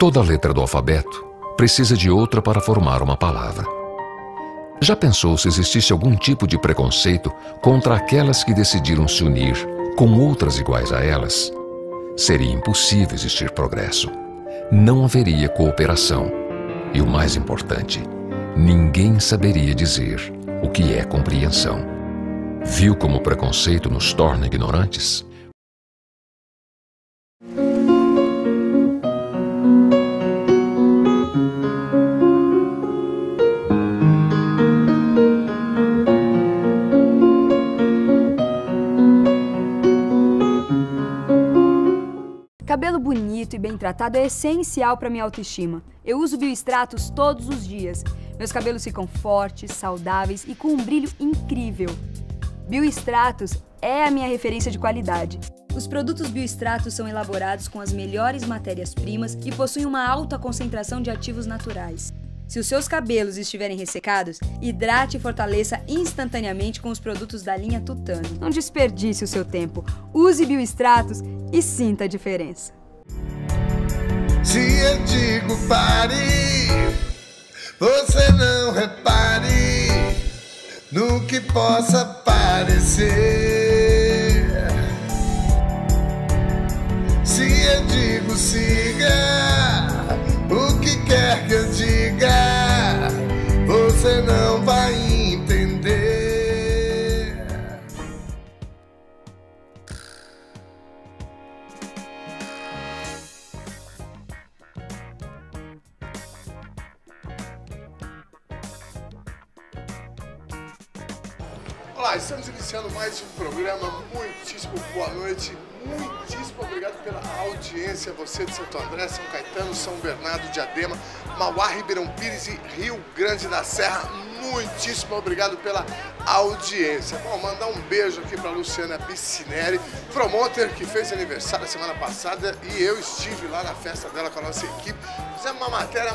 Toda letra do alfabeto precisa de outra para formar uma palavra. Já pensou se existisse algum tipo de preconceito contra aquelas que decidiram se unir com outras iguais a elas? Seria impossível existir progresso. Não haveria cooperação. E o mais importante, ninguém saberia dizer o que é compreensão. Viu como o preconceito nos torna ignorantes? Cabelo bonito e bem tratado é essencial para minha autoestima. Eu uso Bioextratos todos os dias. Meus cabelos ficam fortes, saudáveis e com um brilho incrível. Bioextratos é a minha referência de qualidade. Os produtos Bioextratos são elaborados com as melhores matérias-primas e possuem uma alta concentração de ativos naturais. Se os seus cabelos estiverem ressecados, hidrate e fortaleça instantaneamente com os produtos da linha Tutano. Não desperdice o seu tempo. Use Bioextratos e sinta a diferença. Se eu digo pare, você não repare no que possa parecer. Se eu digo siga, o que quer que eu diga, você não vai entender. Olá, estamos iniciando mais um programa. Muitíssimo boa noite. Muitíssimo obrigado pela audiência, você de Santo André, São Caetano, São Bernardo, Diadema, Mauá, Ribeirão Pires e Rio Grande da Serra. Muitíssimo obrigado pela audiência. Bom, mandar um beijo aqui para Luciana Piscinelli, promoter que fez aniversário semana passada e eu estive lá na festa dela com a nossa equipe. Fizemos uma matéria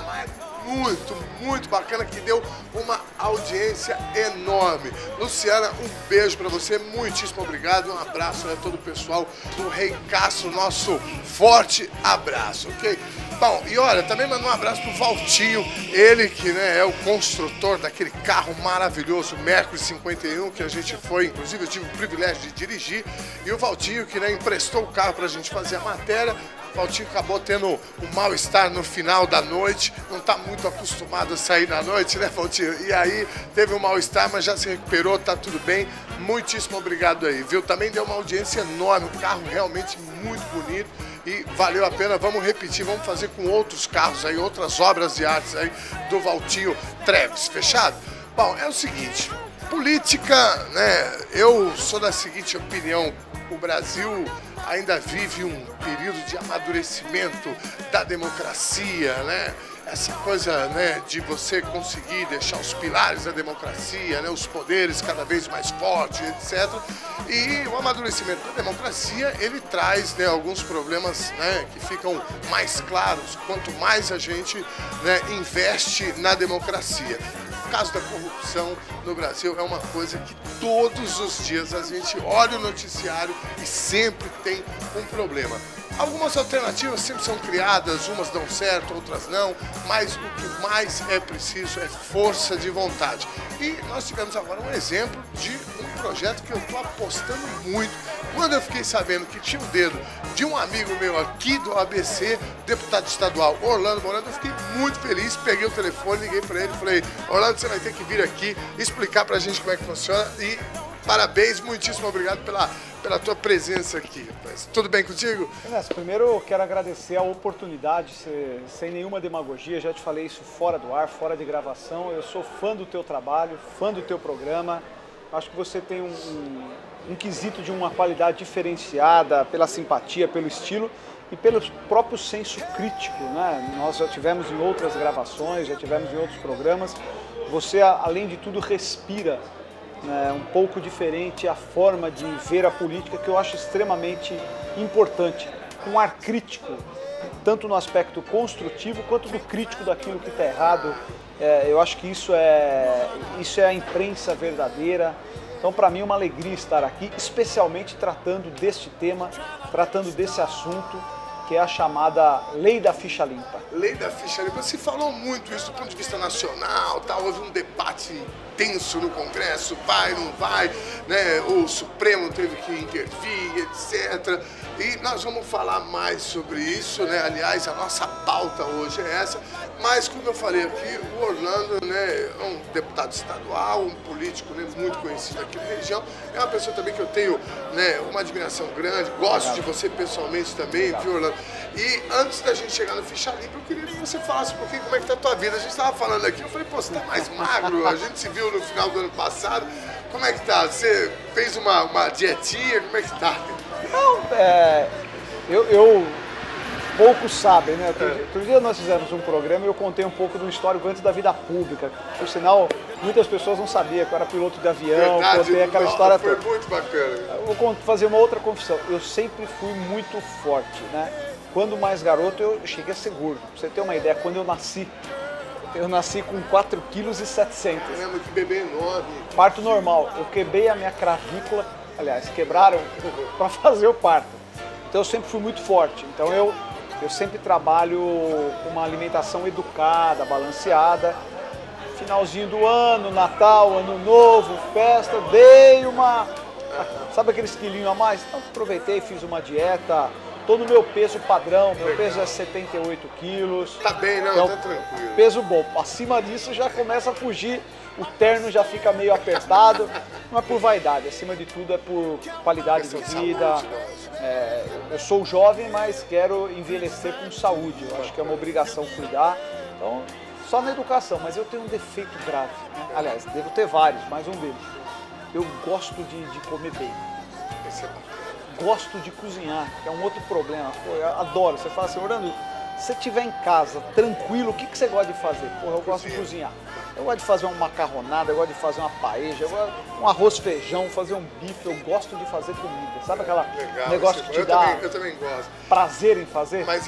muito bacana que deu uma audiência enorme. Luciana, um beijo para você, muitíssimo obrigado, um abraço a todo o pessoal do Rei Castro, nosso forte abraço, ok? Bom, e olha, também mandar um abraço pro Valtinho, ele que é o construtor daquele carro maravilhoso, Mercury 51, que a gente foi, inclusive eu tive o privilégio de dirigir, e o Valtinho que emprestou o carro pra gente fazer a matéria. O Valtinho acabou tendo um mal-estar no final da noite, não está muito acostumado a sair na noite, né, Valtinho? E aí teve um mal-estar, mas já se recuperou, tá tudo bem. Muitíssimo obrigado aí, viu? Também deu uma audiência enorme, um carro realmente muito bonito e valeu a pena. Vamos repetir, vamos fazer com outros carros aí, outras obras de artes aí do Valtinho Treves, fechado? Bom, é o seguinte, política, né, eu sou da seguinte opinião, o Brasil ainda vive um período de amadurecimento da democracia, né? Essa coisa, né, de você conseguir deixar os pilares da democracia, né, os poderes cada vez mais fortes, etc. E o amadurecimento da democracia, ele traz, né, alguns problemas, né, que ficam mais claros quanto mais a gente, né, investe na democracia. O caso da corrupção no Brasil é uma coisa que todos os dias a gente olha o noticiário e sempre tem um problema. Algumas alternativas sempre são criadas, umas dão certo, outras não, mas o que mais é preciso é força de vontade. E nós tivemos agora um exemplo de um projeto que eu estou apostando muito. Quando eu fiquei sabendo que tinha o dedo de um amigo meu aqui do ABC, deputado estadual Orlando Morando, eu fiquei muito feliz, peguei o telefone, liguei para ele e falei: Orlando, você vai ter que vir aqui explicar para a gente como é que funciona e parabéns, muitíssimo obrigado pela tua presença aqui, rapaz. Tudo bem contigo? Ernesto, primeiro eu quero agradecer a oportunidade, sem nenhuma demagogia, já te falei isso fora do ar, fora de gravação. Eu sou fã do teu trabalho, fã do teu programa. Acho que você tem um quesito de uma qualidade diferenciada pela simpatia, pelo estilo e pelo próprio senso crítico, né? Nós já tivemos em outras gravações, já tivemos em outros programas. Você, além de tudo, respira um pouco diferente a forma de ver a política, que eu acho extremamente importante, com um ar crítico, tanto no aspecto construtivo quanto do crítico daquilo que está errado. Eu acho que isso é a imprensa verdadeira. Então, para mim é uma alegria estar aqui, especialmente tratando deste tema, tratando desse assunto, que é a chamada Lei da Ficha Limpa. Lei da Ficha Limpa, se falou muito isso do ponto de vista nacional, tá? Houve um debate intenso no Congresso, vai, não vai, né? O Supremo teve que intervir, etc. E nós vamos falar mais sobre isso, né? Aliás, a nossa pauta hoje é essa, mas como eu falei aqui, o Orlando, né, é um deputado estadual, um político, né, muito conhecido aqui na região, é uma pessoa também que eu tenho, né, uma admiração grande, gosto de você pessoalmente também, viu, Orlando? E antes da gente chegar no Ficha Limpa, eu queria que você falasse um pouquinho como é que tá a tua vida. A gente estava falando aqui, eu falei, pô, você tá mais magro, a gente se viu no final do ano passado, como é que tá? Você fez uma dietinha, como é que tá? Não, poucos sabem, né? Outro dia nós fizemos um programa e eu contei um pouco do histórico antes da vida pública. Por sinal, muitas pessoas não sabiam que eu era piloto de avião, contei aquela história toda. Foi muito bacana. Eu vou fazer uma outra confissão. Eu sempre fui muito forte, né? Quando mais garoto, eu cheguei a ser gordo. Pra você ter uma ideia, quando eu nasci com 4,7 kg. Lembra que bebê enorme. Parto normal. Eu quebrei a minha clavícula, aliás, quebraram para fazer o parto. Então eu sempre fui muito forte. Então eu sempre trabalho com uma alimentação educada, balanceada. Finalzinho do ano, Natal, Ano Novo, festa, dei uma... Sabe aqueles quilinhos a mais? Então aproveitei, fiz uma dieta. Tô no meu peso padrão, meu peso é 78 quilos. Tá bem, não? Então, tá tranquilo. Peso bom. Acima disso já começa a fugir, o terno já fica meio apertado. Não é por vaidade, acima de tudo é por qualidade de vida. Eu sou jovem, mas quero envelhecer com saúde. Eu acho que é uma obrigação cuidar. Então, só na educação, mas eu tenho um defeito grave, né? Aliás, devo ter vários, mas um deles. Eu gosto de comer bem. Esse é bacana. Gosto de cozinhar, que é um outro problema. Pô, eu adoro. Você fala assim, Orlando, se você estiver em casa, tranquilo, o que você gosta de fazer? Pô, eu gosto de cozinhar. Eu gosto de fazer uma macarronada, eu gosto de fazer uma paella, eu gosto de um arroz feijão, fazer um bife, eu gosto de fazer comida. Sabe aquele negócio que te dá eu também gosto. Prazer em fazer? Mas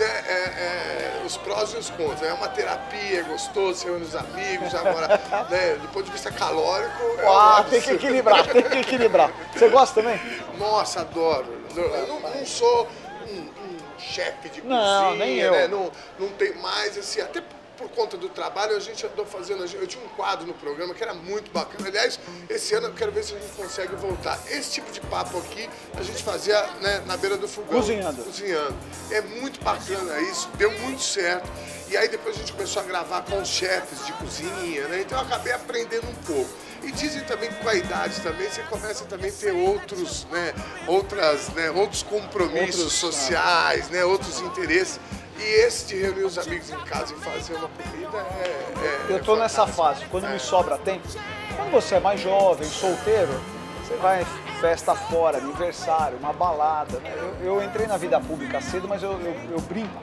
os prós e os contras. É uma terapia, é gostoso, você reúne os amigos, agora, né, do ponto de vista calórico... Tem que equilibrar, tem que equilibrar. Você gosta também? Nossa, adoro. Eu não sou um chefe de cozinha, não, nem eu. Né? Não tem mais, assim, até por conta do trabalho, a gente andou fazendo... Eu tinha um quadro no programa que era muito bacana. Aliás, esse ano eu quero ver se a gente consegue voltar. Esse tipo de papo aqui, a gente fazia, né, na beira do fogão. Cozinhando. É muito bacana isso, deu muito certo. E aí depois a gente começou a gravar com os chefes de cozinha, né? Então eu acabei aprendendo um pouco. E dizem também que com a idade também você começa também a ter outros, né, outros compromissos sociais, né, outros interesses. E esse de reunir os amigos em casa e fazer uma comida Eu tô nessa fase, quando me sobra tempo. Quando você é mais jovem, solteiro, você vai em festa fora, aniversário, uma balada, né? Eu entrei na vida pública cedo, mas eu brinco.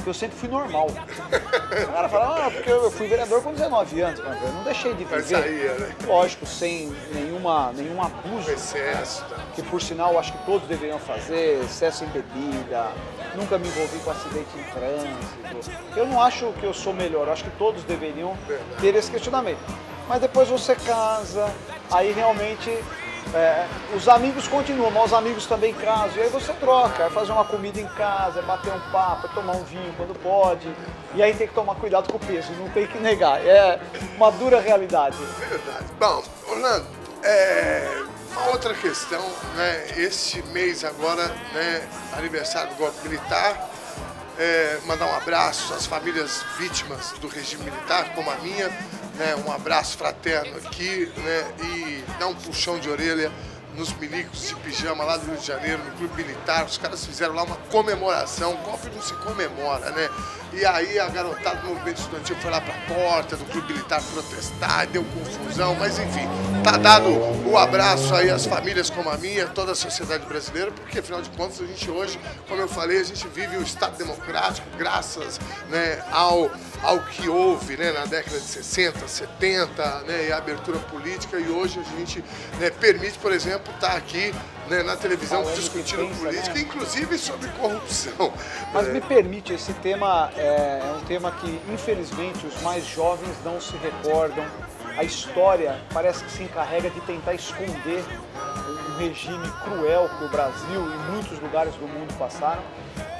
Eu sempre fui normal. O cara fala, porque eu fui vereador com 19 anos, mas eu não deixei de viver. Saía, né? Lógico, sem nenhum abuso. Excesso. Que por sinal, acho que todos deveriam fazer, excesso em bebida, nunca me envolvi com acidente em trânsito. Eu não acho que eu sou melhor, eu acho que todos deveriam ter esse questionamento. Mas depois você casa, aí realmente... os amigos continuam, mas os amigos também casam, e aí você troca, é fazer uma comida em casa, é bater um papo, é tomar um vinho quando pode, e aí tem que tomar cuidado com o peso, não tem que negar, é uma dura realidade. Verdade. Bom, Orlando, uma outra questão, né, este mês agora, né, aniversário do golpe militar, mandar um abraço às famílias vítimas do regime militar, como a minha, né, um abraço fraterno aqui, né, e dar um puxão de orelha nos milicos de pijama lá do Rio de Janeiro, no Clube Militar. Os caras fizeram lá uma comemoração, golpe não se comemora, né? E aí a garotada do movimento estudantil foi lá pra porta do Clube Militar protestar, deu confusão, mas enfim, tá dado o abraço aí às famílias como a minha, toda a sociedade brasileira, porque afinal de contas a gente hoje, como eu falei, a gente vive um Estado democrático graças, né, ao que houve, né, na década de 60, 70, né, e a abertura política, e hoje a gente, né, permite, por exemplo, estar aqui, né, na televisão discutindo política, né? Inclusive sobre corrupção. Mas me permite, esse tema é um tema que, infelizmente, os mais jovens não se recordam. A história parece que se encarrega de tentar esconder um regime cruel que o Brasil e muitos lugares do mundo passaram.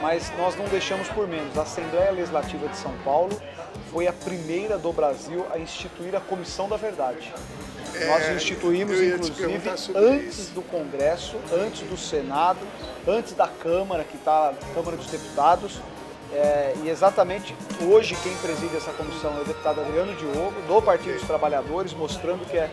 mas nós não deixamos por menos. A Assembleia Legislativa de São Paulo foi a primeira do Brasil a instituir a Comissão da Verdade. Nós instituímos, inclusive, antes do Congresso, antes do Senado, antes da Câmara, que está a Câmara dos Deputados. E exatamente hoje quem preside essa comissão é o deputado Adriano Diogo, do Partido dos Trabalhadores, mostrando que é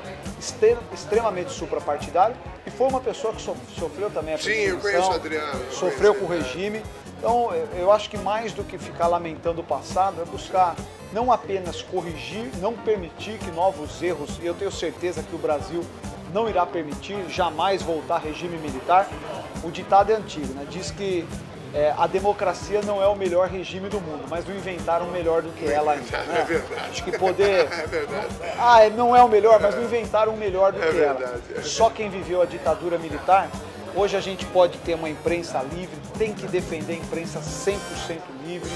extremamente suprapartidário e foi uma pessoa que sofreu também a perseguição. Sim, eu conheço o Adriano. Sofreu com o regime. Então, eu acho que mais do que ficar lamentando o passado, é buscar não apenas corrigir, não permitir que novos erros, e eu tenho certeza que o Brasil não irá permitir jamais voltar a regime militar. O ditado é antigo, né? Diz que a democracia não é o melhor regime do mundo, mas não inventaram melhor do que ela ainda. Né? É verdade. Acho que poder... É verdade. Não é o melhor, mas não inventaram um melhor do que ela. Só quem viveu a ditadura militar, hoje a gente pode ter uma imprensa livre, tem que defender a imprensa 100% livre.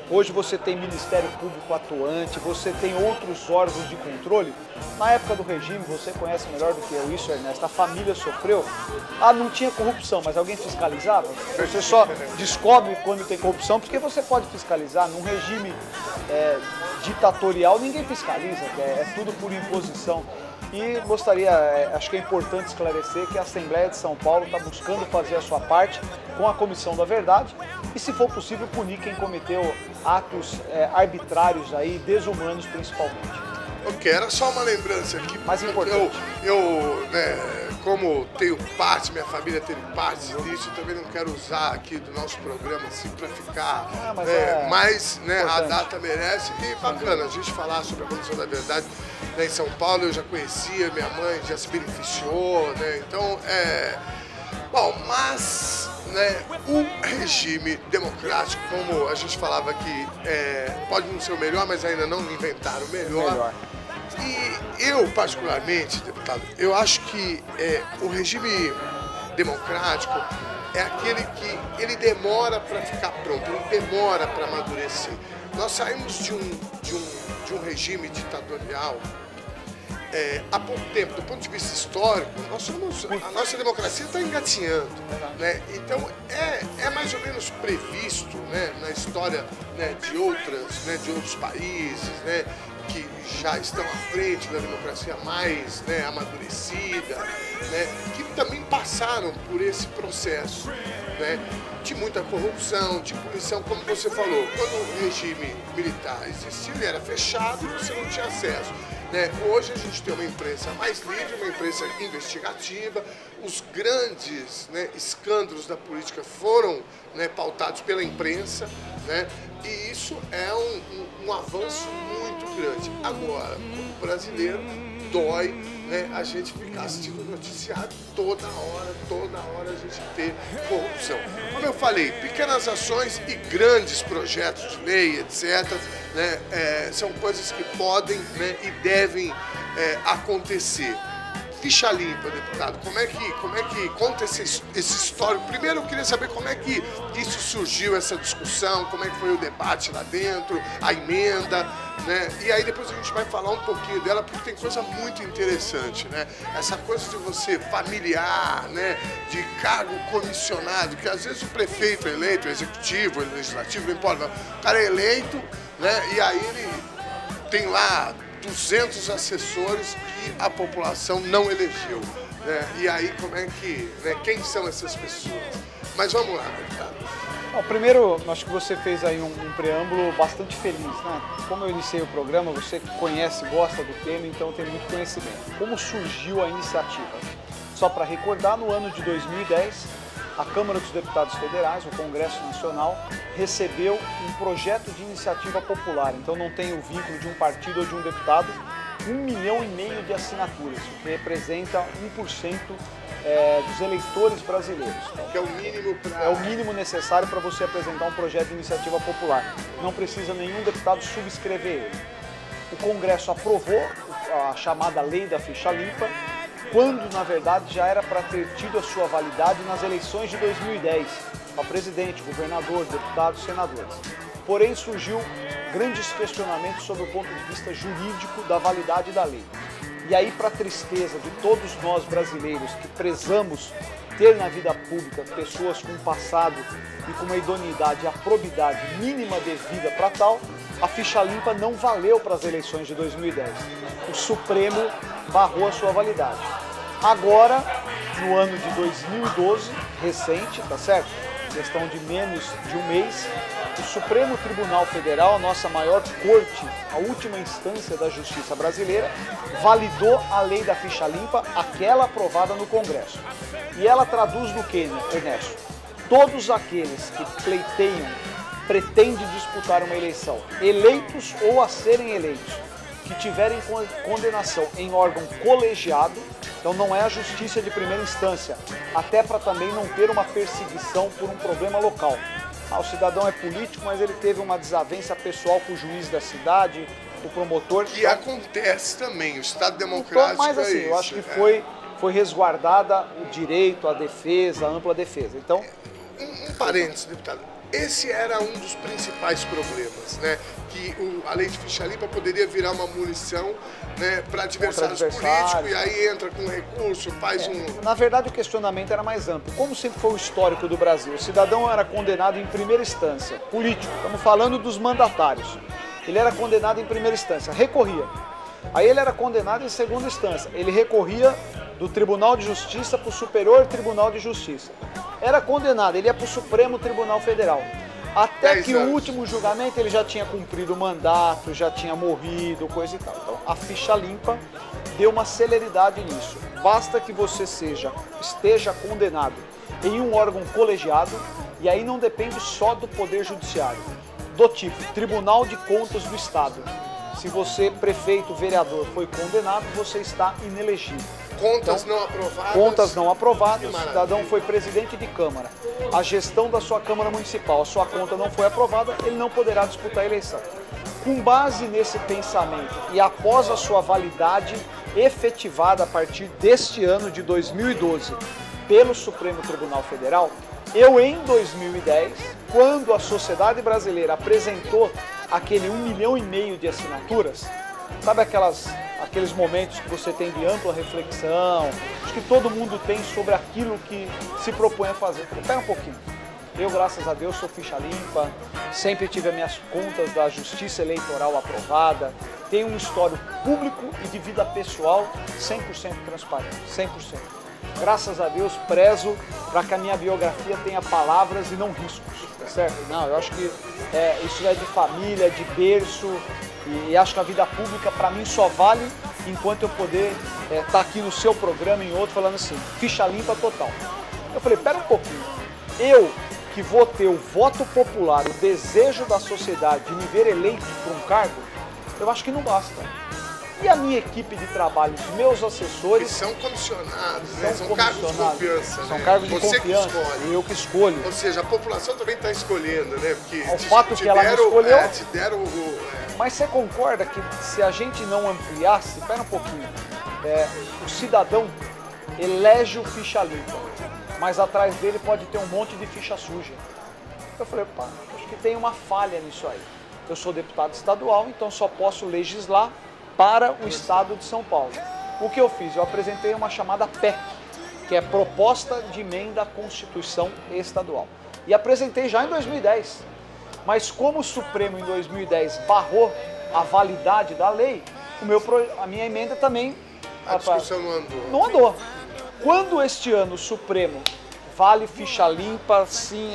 Hoje você tem Ministério Público atuante, você tem outros órgãos de controle. Na época do regime, você conhece melhor do que eu isso, Ernesto, a família sofreu. Não tinha corrupção, mas alguém fiscalizava? Você só descobre quando tem corrupção porque você pode fiscalizar. Num regime ditatorial, ninguém fiscaliza, é tudo por imposição. E gostaria, acho que é importante esclarecer que a Assembleia de São Paulo está buscando fazer a sua parte com a Comissão da Verdade e, se for possível, punir quem cometeu atos arbitrários aí, desumanos principalmente. Ok, era só uma lembrança aqui. Mais importante. Como tenho parte, minha família teve parte disso, também não quero usar aqui do nosso programa assim para ficar, mas a data merece. E bacana a gente falar sobre a Comissão da Verdade. Em São Paulo eu já conhecia, minha mãe já se beneficiou, né? Então, bom, mas o regime democrático, como a gente falava aqui, pode não ser o melhor, mas ainda não inventaram o melhor. E eu, particularmente, deputado, eu acho que o regime democrático é aquele que ele demora para ficar pronto, ele demora para amadurecer. Nós saímos de um regime ditatorial há pouco tempo. Do ponto de vista histórico, a nossa democracia está engatinhando, né? Então é mais ou menos previsto, né, na história, né, de outros países, né, que já estão à frente da democracia mais, né, amadurecida, né, que também passaram por esse processo, né, de muita corrupção, de punição, como você falou. Quando o regime militar existia, ele era fechado e você não tinha acesso. Hoje a gente tem uma imprensa mais livre, uma imprensa investigativa, os grandes, né, escândalos da política foram, né, pautados pela imprensa, né, e isso é um avanço muito grande. Agora, como brasileiro, dói, né, a gente ficar assistindo o noticiário toda hora a gente ter corrupção. Como eu falei, pequenas ações e grandes projetos de lei, etc., né, são coisas que podem, né, e devem acontecer. Ficha limpa, deputado, como é que conta esse histórico? Primeiro eu queria saber como é que isso surgiu, essa discussão, como é que foi o debate lá dentro, a emenda, né? E aí depois a gente vai falar um pouquinho dela, porque tem coisa muito interessante, né? Essa coisa de você familiar, né, de cargo comissionado, que às vezes o prefeito é eleito, o executivo, o legislativo, não importa, o cara é eleito, né, e aí ele tem lá 200 assessores que a população não elegeu, né? E aí como é que, né, quem são essas pessoas? Mas vamos lá, deputado. Primeiro, acho que você fez aí um preâmbulo bastante feliz, né? Como eu iniciei o programa, você conhece, gosta do tema, então tem muito conhecimento. Como surgiu a iniciativa? Só para recordar, no ano de 2010, a Câmara dos Deputados Federais, o Congresso Nacional, recebeu um projeto de iniciativa popular. Então não tem o vínculo de um partido ou de um deputado, 1,5 milhão de assinaturas, o que representa 1% dos eleitores brasileiros. Então, que é o mínimo é o mínimo necessário para você apresentar um projeto de iniciativa popular. Não precisa nenhum deputado subscrever ele. O Congresso aprovou a chamada Lei da Ficha Limpa, quando, na verdade, já era para ter tido a sua validade nas eleições de 2010, para presidente, governador, deputados, senadores. Porém, surgiu grandes questionamentos sobre o ponto de vista jurídico da validade da lei. E aí, para tristeza de todos nós brasileiros que prezamos ter na vida pública pessoas com passado e com uma idoneidade e a probidade mínima devida para tal, a ficha limpa não valeu para as eleições de 2010. O Supremo barrou a sua validade. Agora, no ano de 2012, recente, tá certo? Questão de menos de um mês, o Supremo Tribunal Federal, a nossa maior corte, a última instância da justiça brasileira, validou a lei da ficha limpa, aquela aprovada no Congresso. E ela traduz no que, Ernesto? Todos aqueles que pleiteiam, pretendem disputar uma eleição, eleitos ou a serem eleitos, que tiverem condenação em órgão colegiado, então não é a justiça de primeira instância, até para também não ter uma perseguição por um problema local. O cidadão é político, mas ele teve uma desavença pessoal com o juiz da cidade, o promotor. Que acontece também, o Estado Democrático então, mas assim, é eu acho que foi resguardada o direito, a defesa, a ampla defesa. Então, um parênteses, deputado. Esse era um dos principais problemas, né? Que a lei de ficha limpa poderia virar uma munição, né, para adversários políticos, e aí entra com recurso, faz Na verdade, o questionamento era mais amplo. Como sempre foi o histórico do Brasil, o cidadão era condenado em primeira instância, político, estamos falando dos mandatários. Ele era condenado em primeira instância, recorria. Aí ele era condenado em segunda instância, ele recorria do Tribunal de Justiça para o Superior Tribunal de Justiça. Era condenado, ele ia para o Supremo Tribunal Federal. Até que o último julgamento ele já tinha cumprido o mandato, já tinha morrido, coisa e tal. Então a ficha limpa deu uma celeridade nisso. Basta que você esteja condenado em um órgão colegiado, e aí não depende só do Poder Judiciário, do tipo Tribunal de Contas do Estado. Se você, prefeito, vereador, foi condenado, você está inelegível. Contas não aprovadas. Contas não aprovadas, o cidadão foi presidente de Câmara. A gestão da sua Câmara Municipal, a sua conta não foi aprovada, ele não poderá disputar a eleição. Com base nesse pensamento e após a sua validade efetivada a partir deste ano de 2012 pelo Supremo Tribunal Federal, eu em 2010, quando a sociedade brasileira apresentou aquele 1,5 milhão de assinaturas, sabe aqueles momentos que você tem de ampla reflexão, acho que todo mundo tem sobre aquilo que se propõe a fazer. Espera um pouquinho. Eu, graças a Deus, sou ficha limpa, sempre tive as minhas contas da Justiça Eleitoral aprovada, tenho um histórico público e de vida pessoal 100% transparente, 100%. Graças a Deus, prezo para que a minha biografia tenha palavras e não riscos, tá certo? Não, eu acho que isso é de família, de berço, e acho que a vida pública para mim só vale enquanto eu poder estar aqui no seu programa, em outro, falando assim, ficha limpa total. Eu falei, pera um pouquinho, eu que vou ter o voto popular, o desejo da sociedade de me ver eleito por um cargo, eu acho que não basta. E a minha equipe de trabalho, os meus assessores... E são comissionados, né? São cargos de confiança. São né? cargos de Você confiança, que escolhe. eu que escolho. Ou seja, a população também está escolhendo, né? Porque o fato que ela me escolheu... te deram Mas você concorda que se a gente não ampliasse, espera um pouquinho, o cidadão elege o ficha limpa, mas atrás dele pode ter um monte de ficha suja. Eu falei, pá, acho que tem uma falha nisso aí. Eu sou deputado estadual, então só posso legislar para o Estado de São Paulo. O que eu fiz? Eu apresentei uma chamada PEC, que é Proposta de Emenda à Constituição Estadual. E apresentei já em 2010. Mas como o Supremo em 2010 barrou a validade da lei, a minha emenda também... A discussão não andou. Não andou. Quando este ano o Supremo vale ficha limpa, assim,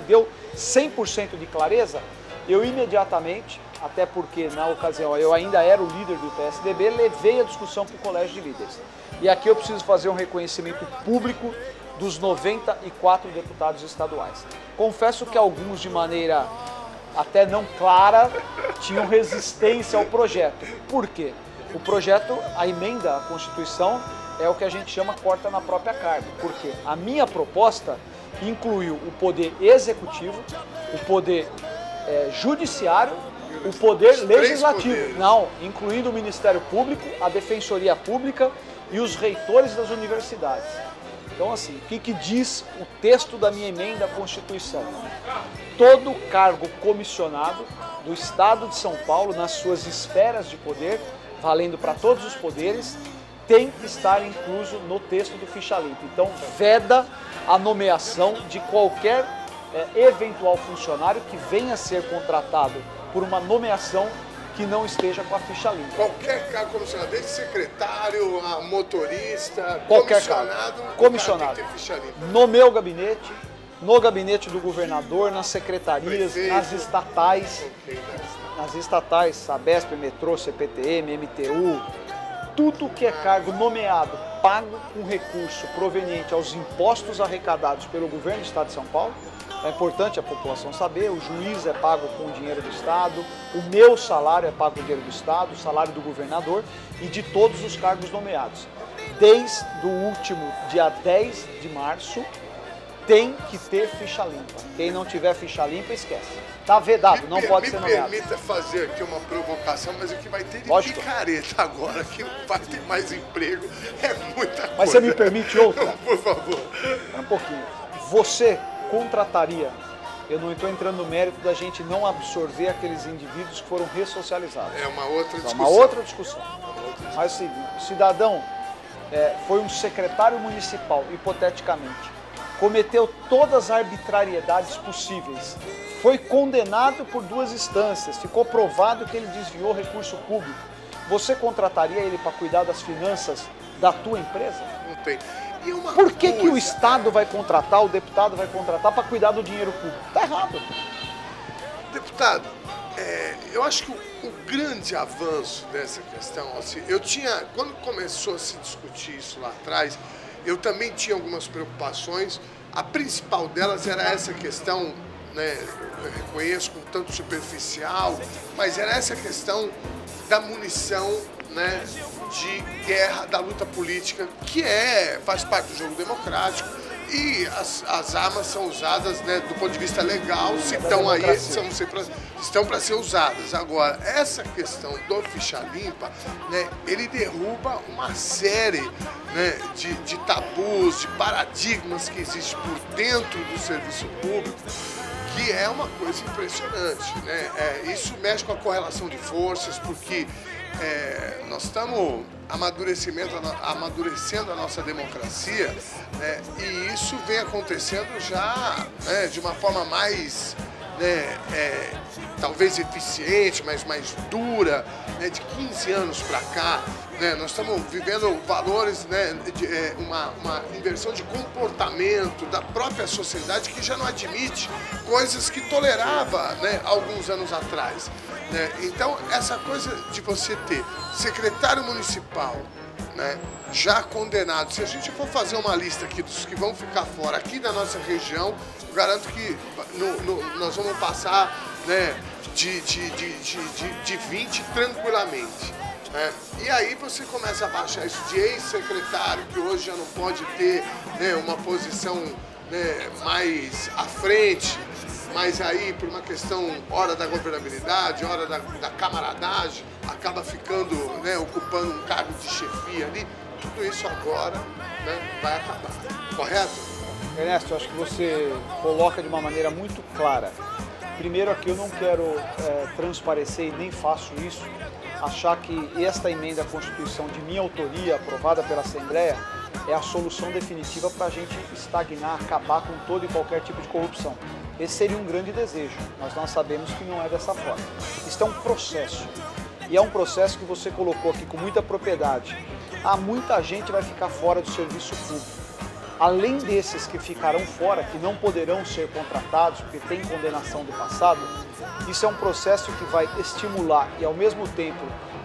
deu 100% de clareza, eu imediatamente, até porque na ocasião eu ainda era o líder do PSDB, levei a discussão para o Colégio de Líderes. E aqui eu preciso fazer um reconhecimento público dos 94 deputados estaduais. Confesso que alguns, de maneira até não clara, tinham resistência ao projeto. Por quê? O projeto, a emenda à Constituição, é o que a gente chama corta na própria carne. Por quê? A minha proposta incluiu o poder executivo, o poder judiciário, o poder legislativo. Não, incluindo o Ministério Público, a Defensoria Pública e os reitores das universidades. Então, assim, o que diz o texto da minha emenda à Constituição? Todo cargo comissionado do Estado de São Paulo, nas suas esferas de poder, valendo para todos os poderes, tem que estar incluso no texto do Ficha Limpa. Então, veda a nomeação de qualquer eventual funcionário que venha a ser contratado por uma nomeação que não esteja com a ficha limpa. Qualquer cargo comissionado, desde secretário, a motorista, qualquer comissionado, comissionado. tem que ter ficha limpa. No meu gabinete, no gabinete do governador, nas secretarias, Prefeito. nas estatais, Sabesp, Metrô, CPTM, MTU, tudo que é cargo nomeado, pago com recurso proveniente aos impostos arrecadados pelo governo do Estado de São Paulo. É importante a população saber, o juiz é pago com o dinheiro do Estado, o meu salário é pago com o dinheiro do Estado, o salário do governador e de todos os cargos nomeados. Desde o último dia 10 de março, tem que ter ficha limpa. Quem não tiver ficha limpa, esquece. Está vedado, não pode ser nomeado. Me permita fazer aqui uma provocação, mas o que vai ter de Lógico. picareta agora, que não vai ter mais emprego, é muita coisa. Mas você me permite outra? Por favor. Um pouquinho. Você contrataria, eu não estou entrando no mérito da gente não absorver aqueles indivíduos que foram ressocializados. É uma outra É discussão. uma outra discussão. Mas o seguinte, o cidadão foi um secretário municipal, hipoteticamente, cometeu todas as arbitrariedades possíveis, foi condenado por 2 instâncias, ficou provado que ele desviou recurso público. Você contrataria ele para cuidar das finanças da tua empresa? Não tem. E uma Por que o coisa, Estado vai contratar, o deputado vai contratar para cuidar do dinheiro público? Está errado. Deputado, eu acho que o grande avanço dessa questão, assim, quando começou a se discutir isso lá atrás, eu também tinha algumas preocupações. A principal delas era essa questão, né, eu reconheço com tanto superficial, mas era essa questão da munição, né, de guerra, da luta política, que faz parte do jogo democrático, e as armas são usadas, né, do ponto de vista legal, se estão aí, estão para ser usadas. Agora, essa questão do ficha limpa, né, ele derruba uma série, né, de tabus, de paradigmas que existem por dentro do serviço público, que é uma coisa impressionante, né? Isso mexe com a correlação de forças, porque nós estamos amadurecendo a nossa democracia, né? E isso vem acontecendo já, né, de uma forma mais, né, talvez eficiente, mas mais dura, né, de 15 anos para cá. Né, nós estamos vivendo valores, né, uma inversão de comportamento da própria sociedade que já não admite coisas que tolerava, né, alguns anos atrás. Né? Então, essa coisa de você ter secretário municipal, né, já condenado, se a gente for fazer uma lista aqui dos que vão ficar fora aqui da nossa região, eu garanto que nós vamos passar, né, de 20 tranquilamente. E aí você começa a baixar isso de ex-secretário, que hoje já não pode ter, né, uma posição, né, mais à frente, mas aí por uma questão, hora da governabilidade, hora da camaradagem, acaba ficando, né, ocupando um cargo de chefia ali. Tudo isso agora, né, vai acabar. Correto? Ernesto, eu acho que você coloca de uma maneira muito clara. Primeiro aqui eu não quero transparecer e nem faço isso, achar que esta emenda à Constituição de minha autoria, aprovada pela Assembleia, é a solução definitiva para a gente estagnar, acabar com todo e qualquer tipo de corrupção. Esse seria um grande desejo, mas nós sabemos que não é dessa forma. Isso é um processo, e é um processo que você colocou aqui com muita propriedade. Muita gente vai ficar fora do serviço público. Além desses que ficarão fora, que não poderão ser contratados porque tem condenação do passado, isso é um processo que vai estimular e ao mesmo tempo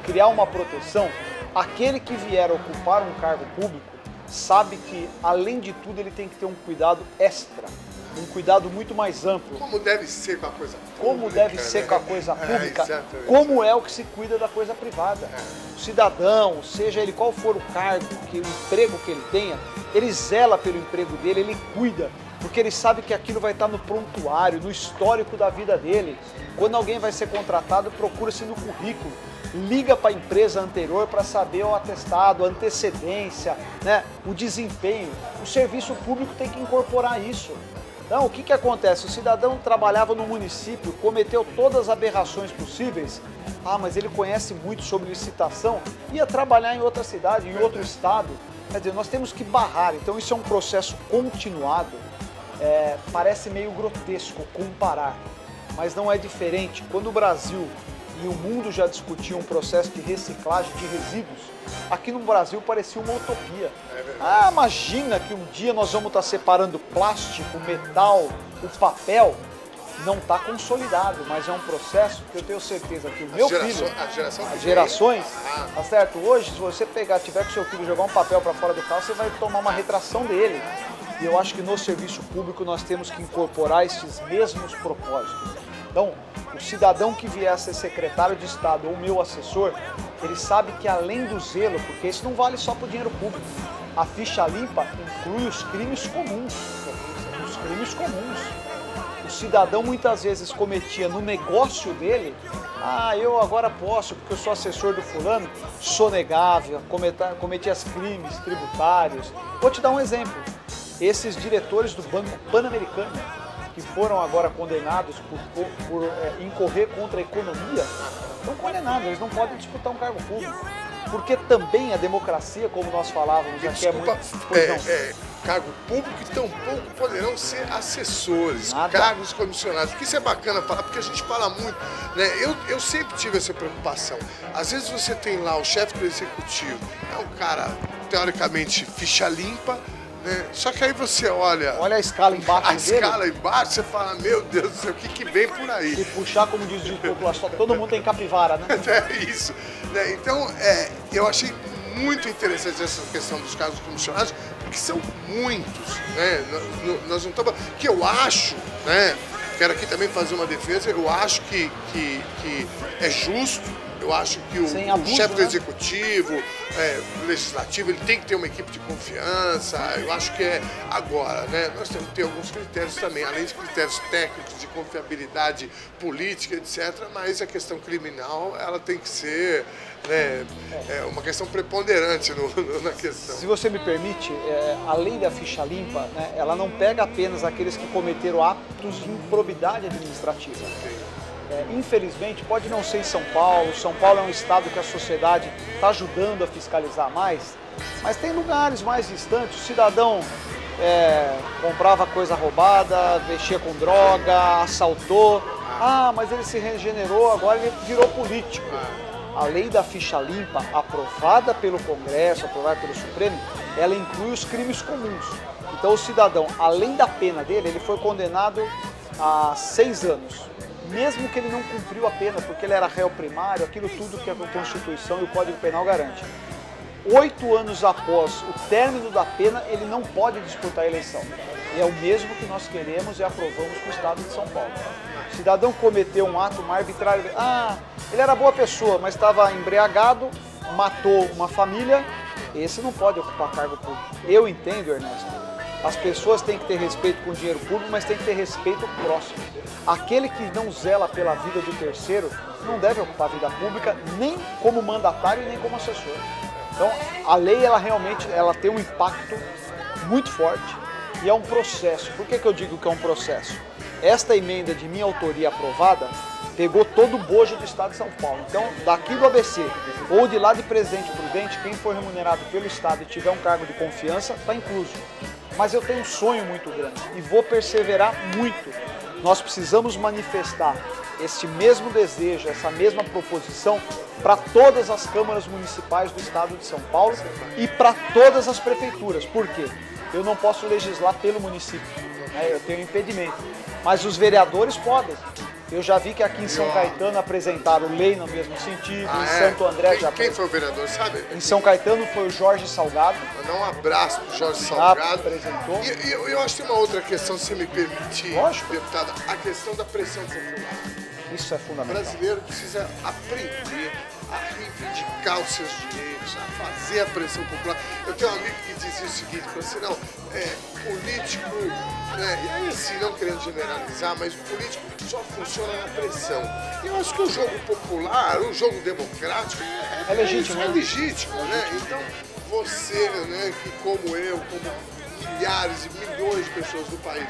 criar uma proteção. Aquele que vier ocupar um cargo público sabe que, além de tudo, ele tem que ter um cuidado extra, um cuidado muito mais amplo. Como deve ser com a coisa pública. Como deve ser com a coisa pública, exatamente. como é o que se cuida da coisa privada. O cidadão, seja ele qual for o cargo, o emprego que ele tenha, ele zela pelo emprego dele, ele cuida, porque ele sabe que aquilo vai estar no prontuário, no histórico da vida dele. Quando alguém vai ser contratado, procura-se no currículo, liga para a empresa anterior para saber o atestado, a antecedência, né, o desempenho. O serviço público tem que incorporar isso. Então, o que acontece? O cidadão trabalhava no município, cometeu todas as aberrações possíveis, Ah, mas ele conhece muito sobre licitação, ia trabalhar em outra cidade, em outro estado. Quer dizer, nós temos que barrar, então isso é um processo continuado. Parece meio grotesco comparar, mas não é diferente. Quando o Brasil e o mundo já discutiam um processo de reciclagem de resíduos, aqui no Brasil parecia uma utopia. Ah, imagina que um dia nós vamos estar separando plástico, metal, o papel. Não está consolidado, mas é um processo que eu tenho certeza que o meu filho, as gerações, tá certo? Hoje, se você tiver com seu filho jogar um papel para fora do carro, você vai tomar uma retração dele. E eu acho que no serviço público nós temos que incorporar esses mesmos propósitos. Então, o cidadão que vier a ser secretário de Estado ou meu assessor, ele sabe que além do zelo, porque isso não vale só para o dinheiro público, a ficha limpa inclui os crimes comuns. Os crimes comuns. O cidadão muitas vezes cometia no negócio dele, eu agora posso, porque eu sou assessor do fulano, sonegável, cometia crimes tributários. Vou te dar um exemplo. Esses diretores do Banco Pan-Americano, que foram agora condenados por incorrer contra a economia, estão condenados, eles não podem disputar um cargo público. Porque também a democracia, como nós falávamos aqui, é muito... Cargo público e tampouco poderão ser assessores, Nada. cargos comissionados. Porque isso é bacana falar, porque a gente fala muito, né? Eu sempre tive essa preocupação. Às vezes você tem lá o chefe do executivo, é um cara, teoricamente, ficha limpa, né? Só que aí você olha a escala embaixo dele. A escala embaixo, você fala, meu Deus do céu, o que vem por aí? Se puxar, como diz o população, todo mundo tem capivara, né? É isso. Né? Então, eu achei muito interessante essa questão dos cargos comissionados, porque são muitos, né? Nós não estamos... Que eu acho, né? Quero aqui também fazer uma defesa, eu acho que é justo, eu acho que o chefe do executivo, legislativo, ele tem que ter uma equipe de confiança, eu acho que agora, né? Nós temos que ter alguns critérios também, além de critérios técnicos, de confiabilidade política, etc., mas a questão criminal, ela tem que ser... uma questão preponderante na questão. Se você me permite, a lei da ficha limpa, né, ela não pega apenas aqueles que cometeram atos de improbidade administrativa. Infelizmente, pode não ser em São Paulo é um estado que a sociedade está ajudando a fiscalizar mais, mas tem lugares mais distantes, o cidadão comprava coisa roubada, mexia com droga, assaltou, mas ele se regenerou, agora ele virou político. A lei da ficha limpa, aprovada pelo Congresso, aprovada pelo Supremo, ela inclui os crimes comuns. Então o cidadão, além da pena dele, ele foi condenado a 6 anos. Mesmo que ele não cumpriu a pena, porque ele era réu primário, aquilo tudo que a Constituição e o Código Penal garante. 8 anos após o término da pena, ele não pode disputar a eleição. E é o mesmo que nós queremos e aprovamos para o Estado de São Paulo. O cidadão cometeu um ato mais arbitrário, ele era boa pessoa, mas estava embriagado, matou uma família, esse não pode ocupar cargo público. Eu entendo, Ernesto, as pessoas têm que ter respeito com o dinheiro público, mas tem que ter respeito próximo. Aquele que não zela pela vida do terceiro não deve ocupar a vida pública, nem como mandatário e nem como assessor. Então, a lei, ela realmente tem um impacto muito forte e é um processo. Por que eu digo que é um processo? Esta emenda de minha autoria aprovada pegou todo o bojo do Estado de São Paulo. Então, daqui do ABC ou de lá de Presidente Prudente, quem for remunerado pelo Estado e tiver um cargo de confiança, está incluso. Mas eu tenho um sonho muito grande e vou perseverar muito. Nós precisamos manifestar esse mesmo desejo, essa mesma proposição para todas as câmaras municipais do Estado de São Paulo e para todas as prefeituras. Por quê? Eu não posso legislar pelo município, né? Eu tenho impedimento, mas os vereadores podem. Eu já vi que aqui em São Caetano apresentaram lei no mesmo sentido, em Santo André já... Quem foi o vereador, sabe? Em São Caetano foi o Jorge Salgado. Mandar um abraço para o Jorge Salgado. Apresentou. E eu acho que tem uma outra questão, se me permitir, lógico, deputada, a questão da pressão popular. Isso é fundamental. O brasileiro precisa aprender a reivindicar os seus direitos, a fazer a pressão popular. Eu tenho um amigo que dizia o seguinte, assim, não, político, né, e aí assim, não querendo generalizar, mas o político só funciona na pressão. Eu acho que o jogo popular, o jogo democrático é legítimo, né? Então, você, né, que como eu, como milhares e milhões de pessoas do país,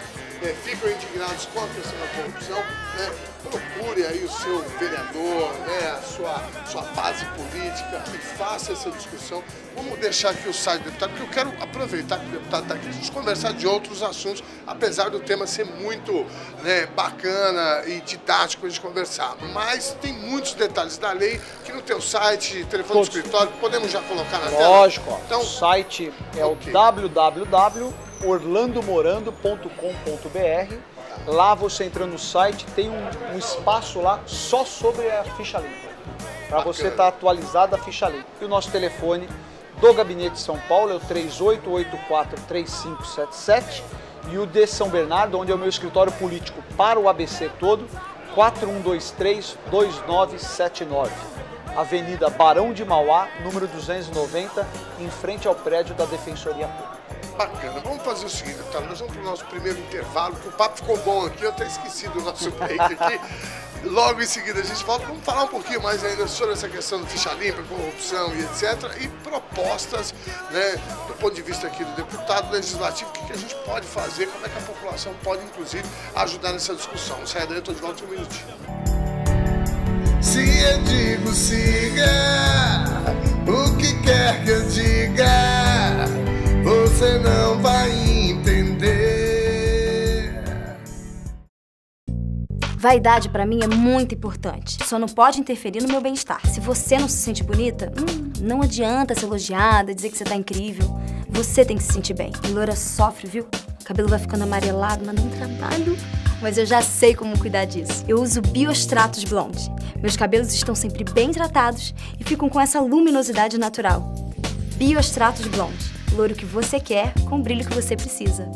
ficam indignados com a questão da corrupção, né, procure aí o seu vereador, né, a sua base política e faça essa discussão. Vamos deixar aqui o site do deputado, porque eu quero aproveitar que o deputado está aqui, a gente conversar de outros assuntos, apesar do tema ser muito, né, bacana e didático de conversar. Mas tem muitos detalhes da lei que no teu site, telefone do escritório, podemos já colocar na tela? Lógico, ó. Então, o site é o www.orlandomorando.com.br. Lá você entra no site, tem um espaço lá só sobre a ficha limpa, para você estar atualizado a ficha limpa. E o nosso telefone do Gabinete de São Paulo é o 3884-3577 e o de São Bernardo, onde é o meu escritório político para o ABC todo, 4123-2979. Avenida Barão de Mauá, número 290, em frente ao prédio da Defensoria Pública. Bacana. Vamos fazer o seguinte, deputado, nós vamos para o nosso primeiro intervalo, que o papo ficou bom aqui, eu até esqueci do nosso break aqui. Logo em seguida a gente volta, vamos falar um pouquinho mais ainda sobre essa questão do ficha limpa, corrupção e etc. E propostas, né, do ponto de vista aqui do deputado legislativo, o que a gente pode fazer, como é que a população pode, inclusive, ajudar nessa discussão. Sai daí, eu estou de volta em um minutinho. Se eu digo siga, o que quer que eu diga, você não vai entender. Vaidade pra mim é muito importante. Só não pode interferir no meu bem-estar. Se você não se sente bonita, não adianta ser elogiada, dizer que você tá incrível. Você tem que se sentir bem. E loura sofre, viu? O cabelo vai ficando amarelado, mas dá um trabalho. Mas eu já sei como cuidar disso. Eu uso Biostratos Blonde. Meus cabelos estão sempre bem tratados e ficam com essa luminosidade natural. Biostratos Blonde. O loiro que você quer, com o brilho que você precisa.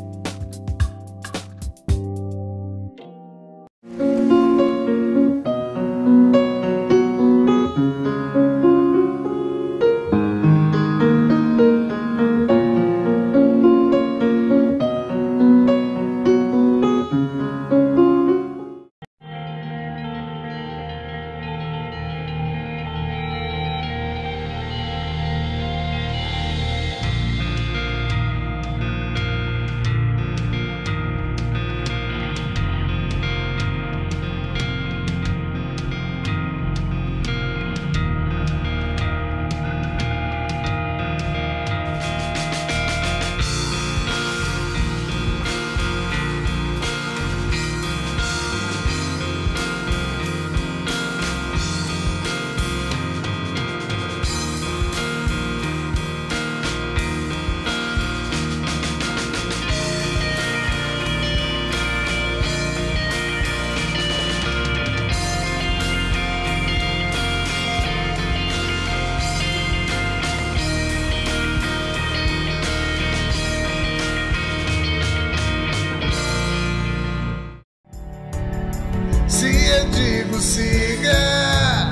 Siga,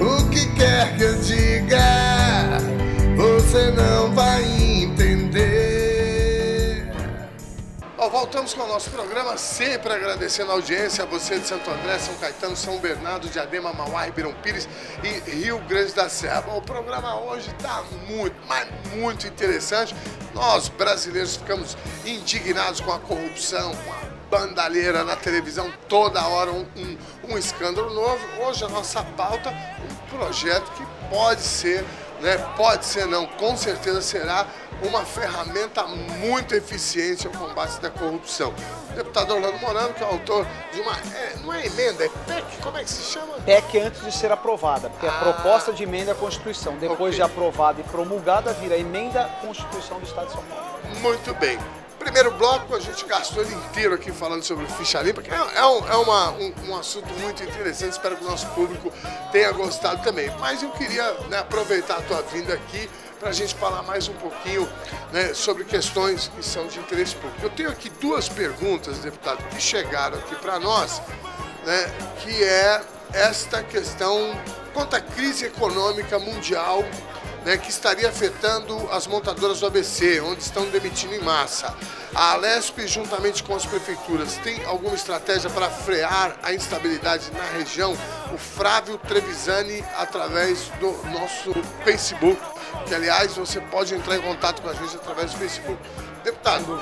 o que quer que eu diga, você não vai entender. Voltamos com o nosso programa, sempre agradecendo a audiência, a você de Santo André, São Caetano, São Bernardo, Diadema, Mauá, Ribeirão Pires e Rio Grande da Serra. Bom, o programa hoje está muito interessante. Nós, brasileiros, ficamos indignados com a corrupção, com a bandalheira na televisão, toda hora um escândalo novo. Hoje a nossa pauta, um projeto que pode ser, né, pode ser não, com certeza será uma ferramenta muito eficiente ao combate da corrupção. O deputado Orlando Morando, que é o autor de uma, não é emenda, é PEC, como é que se chama? PEC antes de ser aprovada, porque é a proposta de emenda à Constituição. Depois de aprovada e promulgada, vira emenda à Constituição do Estado de São Paulo. Muito bem. Primeiro bloco, a gente gastou ele inteiro aqui falando sobre ficha limpa, que é um assunto muito interessante, espero que o nosso público tenha gostado também. Mas eu queria, né, aproveitar a tua vinda aqui para a gente falar mais um pouquinho, né, sobre questões que são de interesse público. Eu tenho aqui duas perguntas, deputado, que chegaram aqui para nós, né, que é esta questão quanto à crise econômica mundial, né, que estaria afetando as montadoras do ABC, onde estão demitindo em massa. A Alesp, juntamente com as prefeituras, tem alguma estratégia para frear a instabilidade na região? O Flávio Trevisani, através do nosso Facebook, que aliás você pode entrar em contato com a gente através do Facebook. Deputado.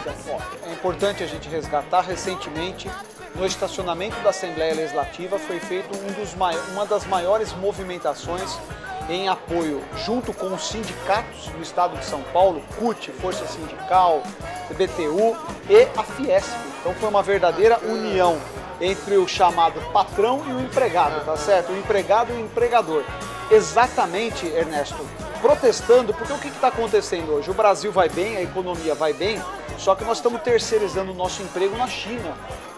É importante a gente resgatar. Recentemente, no estacionamento da Assembleia Legislativa, foi feito uma das maiores movimentações em apoio, junto com os sindicatos do Estado de São Paulo, CUT, Força Sindical, CBTU e a Fiesp. Então foi uma verdadeira união entre o chamado patrão e o empregado, tá certo? O empregado e o empregador. Exatamente, Ernesto, protestando, porque o que está acontecendo hoje? O Brasil vai bem, a economia vai bem, só que nós estamos terceirizando o nosso emprego na China,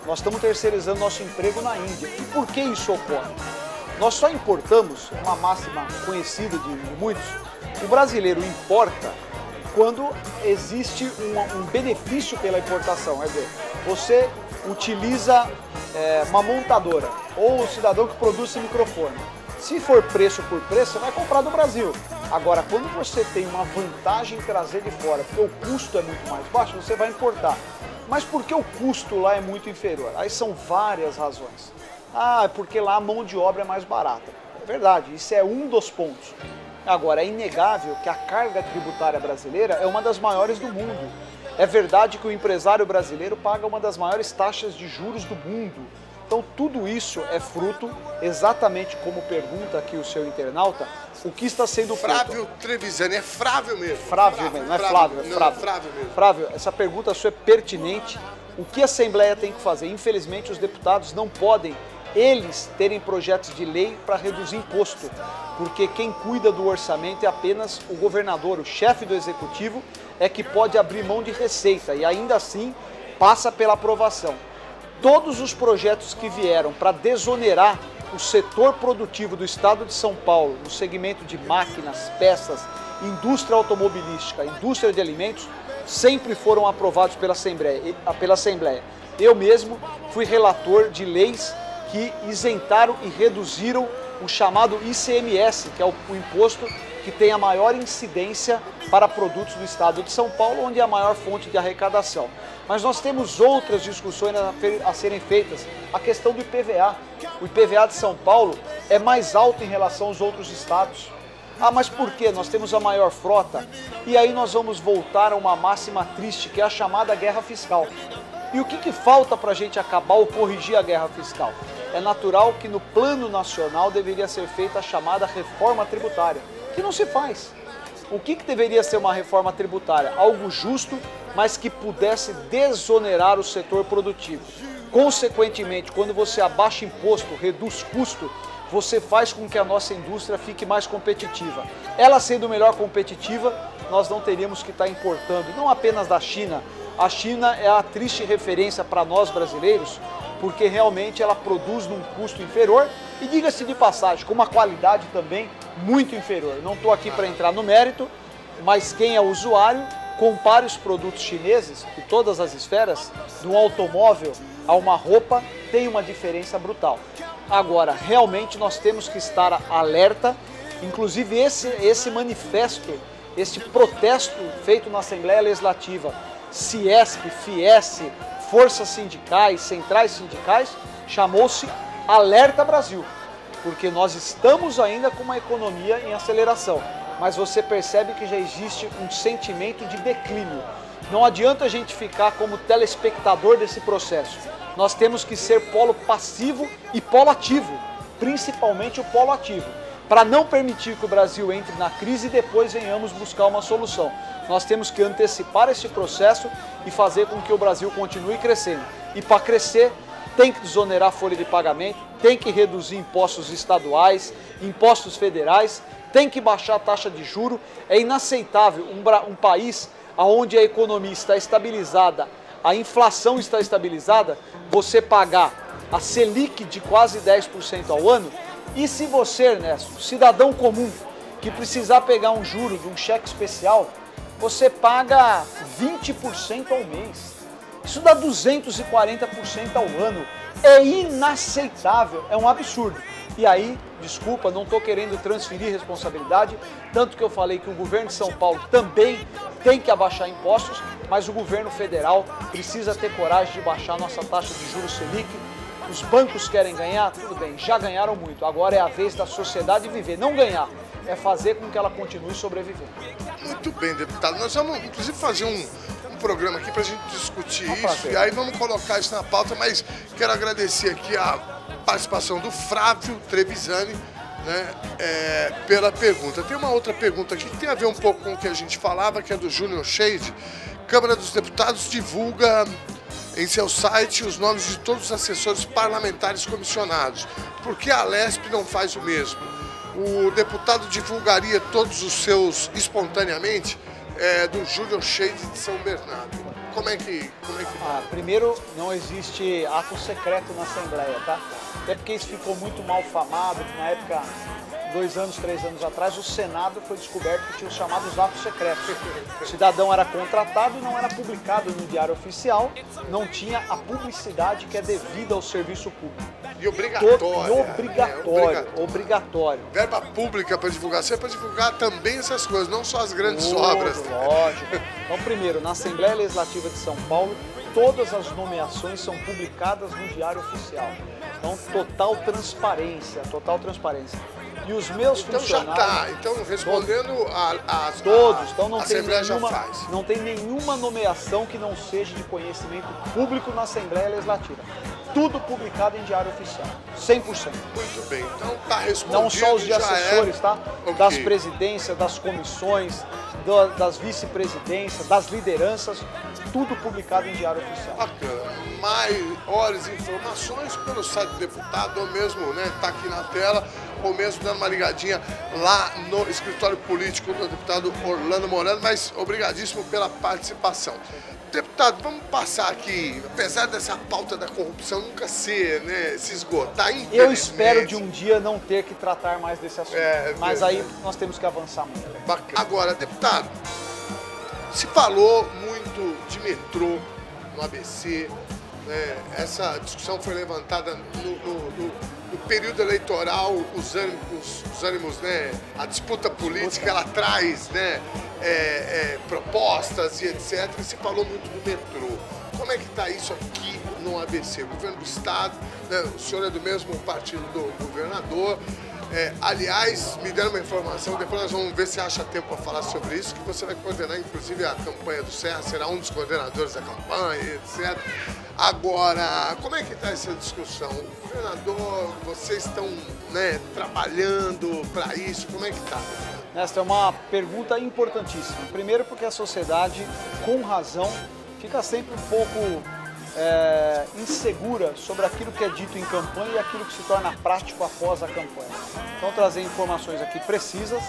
nós estamos terceirizando o nosso emprego na Índia. E por que isso ocorre? Nós só importamos, uma máxima conhecida de muitos, o brasileiro importa quando existe um benefício pela importação. Quer dizer, você utiliza uma montadora ou o cidadão que produz esse microfone. Se for preço por preço, você vai comprar do Brasil. Agora, quando você tem uma vantagem em trazer de fora, porque o custo é muito mais baixo, você vai importar. Mas por que o custo lá é muito inferior? Aí são várias razões. Ah, é porque lá a mão de obra é mais barata. É verdade, isso é um dos pontos. Agora, é inegável que a carga tributária brasileira é uma das maiores do mundo. É verdade que o empresário brasileiro paga uma das maiores taxas de juros do mundo. Então, tudo isso é fruto, exatamente como pergunta aqui o seu internauta, o que está sendo feito. Flávio Trevisani, é Flávio mesmo. Flávio mesmo, não é Flávio, é Flávio. Flávio mesmo. Flávio, essa pergunta sua é pertinente. O que a Assembleia tem que fazer? Infelizmente, os deputados não podem eles terem projetos de lei para reduzir imposto, porque quem cuida do orçamento é apenas o governador, o chefe do executivo, é que pode abrir mão de receita e ainda assim passa pela aprovação. Todos os projetos que vieram para desonerar o setor produtivo do Estado de São Paulo, no segmento de máquinas, peças, indústria automobilística, indústria de alimentos, sempre foram aprovados pela Assembleia. Eu mesmo fui relator de leis que isentaram e reduziram o chamado ICMS, que é o imposto que tem a maior incidência para produtos do Estado de São Paulo, onde é a maior fonte de arrecadação. Mas nós temos outras discussões a serem feitas. A questão do IPVA. O IPVA de São Paulo é mais alto em relação aos outros estados. Ah, mas por quê? Nós temos a maior frota. E aí nós vamos voltar a uma máxima triste, que é a chamada guerra fiscal. E o que falta para a gente acabar ou corrigir a guerra fiscal? É natural que no plano nacional deveria ser feita a chamada reforma tributária, que não se faz. O que deveria ser uma reforma tributária? Algo justo, mas que pudesse desonerar o setor produtivo. Consequentemente, quando você abaixa imposto, reduz custo, você faz com que a nossa indústria fique mais competitiva. Ela sendo melhor competitiva, nós não teríamos que estar importando, não apenas da China. A China é a triste referência para nós brasileiros, porque realmente ela produz num custo inferior e, diga-se de passagem, com uma qualidade também muito inferior. Não estou aqui para entrar no mérito, mas quem é usuário, compare os produtos chineses, de todas as esferas, de um automóvel a uma roupa, tem uma diferença brutal. Agora, realmente nós temos que estar alerta, inclusive esse manifesto, esse protesto feito na Assembleia Legislativa, Ciesp, Fies, forças sindicais, centrais sindicais, chamou-se Alerta Brasil, porque nós estamos ainda com uma economia em aceleração, mas você percebe que já existe um sentimento de declínio. Não adianta a gente ficar como telespectador desse processo. Nós temos que ser polo passivo e polo ativo, principalmente o polo ativo, para não permitir que o Brasil entre na crise e depois venhamos buscar uma solução. Nós temos que antecipar esse processo e fazer com que o Brasil continue crescendo. E para crescer, tem que desonerar a folha de pagamento, tem que reduzir impostos estaduais, impostos federais, tem que baixar a taxa de juros. É inaceitável um país onde a economia está estabilizada, a inflação está estabilizada, você pagar a Selic de quase 10% ao ano. E se você, Ernesto, cidadão comum, que precisar pegar um juro de um cheque especial, você paga 20% ao mês. Isso dá 240% ao ano. É inaceitável, é um absurdo. E aí desculpa, não estou querendo transferir responsabilidade, tanto que eu falei que o governo de São Paulo também tem que abaixar impostos, mas o governo federal precisa ter coragem de baixar nossa taxa de juros Selic. Os bancos querem ganhar? Tudo bem, já ganharam muito, agora é a vez da sociedade viver, não ganhar, é fazer com que ela continue sobrevivendo. Muito bem, deputado, nós vamos inclusive fazer um programa aqui para a gente discutir isso, e aí vamos colocar isso na pauta, mas quero agradecer aqui a participação do Flávio Trevisani, né, pela pergunta. Tem uma outra pergunta aqui que tem a ver um pouco com o que a gente falava, que é do Júnior Shade. Câmara dos Deputados divulga em seu site os nomes de todos os assessores parlamentares comissionados. Por que a Alesp não faz o mesmo? O deputado divulgaria todos os seus espontaneamente? Do Júnior Shade de São Bernardo. Como é que Primeiro, não existe ato secreto na Assembleia, tá? Até porque isso ficou muito mal famado, na época, 2 anos, 3 anos atrás, o Senado foi descoberto que tinha os chamados atos secretos. O cidadão era contratado e não era publicado no Diário Oficial, não tinha a publicidade que é devida ao serviço público. E obrigatório. Obrigatório. Verba pública para divulgação é para divulgar também essas coisas, não só as grandes obras. Lógico. Então, primeiro, na Assembleia Legislativa de São Paulo, todas as nomeações são publicadas no Diário Oficial. Então, total transparência. E os meus funcionários... Já está. Então, respondendo todos. Então, a Assembleia já faz. Não tem nenhuma nomeação que não seja de conhecimento público na Assembleia Legislativa. Tudo publicado em Diário Oficial. 100%. Muito bem. Então, está respondido. Não só os de assessores, tá? Okay. Das presidências, das comissões, das vice-presidências, das lideranças, tudo publicado em Diário Oficial. Bacana. Maiores informações pelo site do deputado, ou mesmo, né, tá aqui na tela, ou mesmo dando uma ligadinha lá no escritório político do deputado Orlando Morando, mas obrigadíssimo pela participação. Deputado, vamos passar aqui, apesar dessa pauta da corrupção nunca se esgotar, infelizmente. Eu espero de um dia não ter que tratar mais desse assunto, mas aí nós temos que avançar muito. Bacana. Agora, deputado, se falou muito de metrô no ABC, né? Essa discussão foi levantada no período eleitoral, os ânimos, né? A disputa política, ela traz, né? Propostas e etc. E se falou muito do metrô. Como é que está isso aqui no ABC? O governo do estado, né? O senhor é do mesmo partido do governador. Aliás, me deram uma informação, depois nós vamos ver se acha tempo para falar sobre isso, que você vai coordenar, inclusive, a campanha do Serra, será um dos coordenadores da campanha, etc. Agora, como é que está essa discussão? O governador, vocês estão, né, trabalhando para isso, como é que está? Esta é uma pergunta importantíssima. Primeiro porque a sociedade, com razão, fica sempre um pouco insegura sobre aquilo que é dito em campanha e aquilo que se torna prático após a campanha. Então, trazer informações aqui precisas.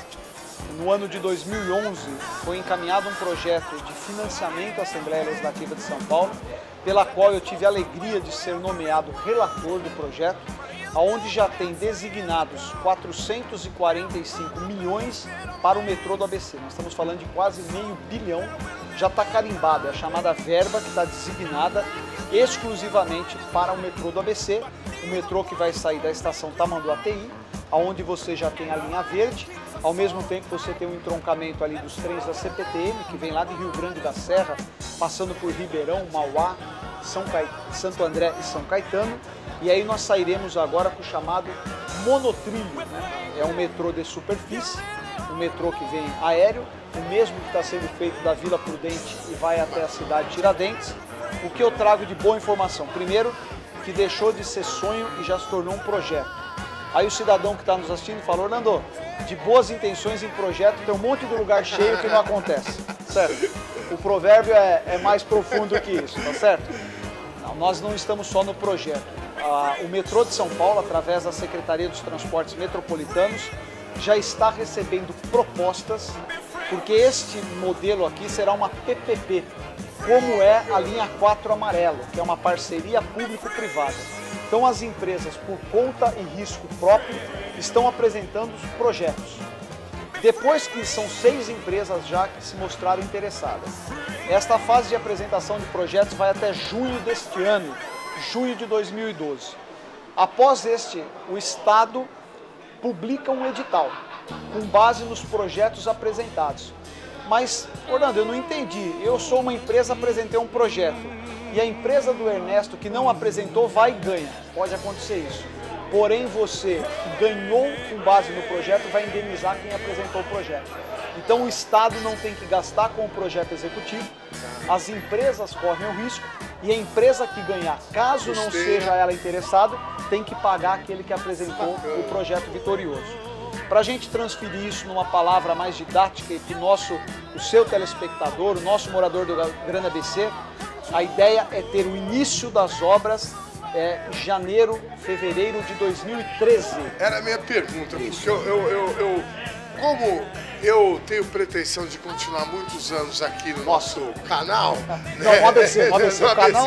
No ano de 2011, foi encaminhado um projeto de financiamento à Assembleia Legislativa de São Paulo, pela qual eu tive a alegria de ser nomeado relator do projeto, onde já tem designados 445 milhões para o metrô do ABC. Nós estamos falando de quase $500 milhão, já está carimbado, é a chamada verba que está designada exclusivamente para o metrô do ABC, o metrô que vai sair da estação Tamanduateí, onde você já tem a linha verde, ao mesmo tempo você tem um entroncamento ali dos trens da CPTM, que vem lá de Rio Grande da Serra, passando por Ribeirão, Mauá, Santo André e São Caetano, e aí nós sairemos agora com o chamado monotrilho, né? É um metrô de superfície, um metrô que vem aéreo, o mesmo que está sendo feito da Vila Prudente e vai até a cidade de Tiradentes. O que eu trago de boa informação? Primeiro, que deixou de ser sonho e já se tornou um projeto. Aí o cidadão que está nos assistindo falou: Orlando, de boas intenções em projeto tem um monte de lugar cheio que não acontece, certo? O provérbio é mais profundo que isso, tá certo? Não, nós não estamos só no projeto. O metrô de São Paulo, através da Secretaria dos Transportes Metropolitanos, já está recebendo propostas, porque este modelo aqui será uma PPP, como é a linha 4 amarelo, que é uma parceria público-privada. Então as empresas, por conta e risco próprio, estão apresentando os projetos. Depois que são 6 empresas já que se mostraram interessadas. Esta fase de apresentação de projetos vai até junho deste ano, junho de 2012. Após o Estado, publica um edital com base nos projetos apresentados. Mas, Orlando, eu não entendi. Eu sou uma empresa, apresentei um projeto e a empresa do Ernesto que não apresentou vai e ganha. Pode acontecer isso. Porém, você que ganhou com base no projeto vai indenizar quem apresentou o projeto. Então, o Estado não tem que gastar com o projeto executivo, as empresas correm o risco e a empresa que ganhar, caso não seja ela interessada, tem que pagar aquele que apresentou o projeto vitorioso. Para a gente transferir isso numa palavra mais didática e que o seu telespectador, o nosso morador do Grande ABC, a ideia é ter o início das obras janeiro, fevereiro de 2013. Era a minha pergunta, porque como eu tenho pretensão de continuar muitos anos aqui no nosso canal. Não, no ABC, o canal.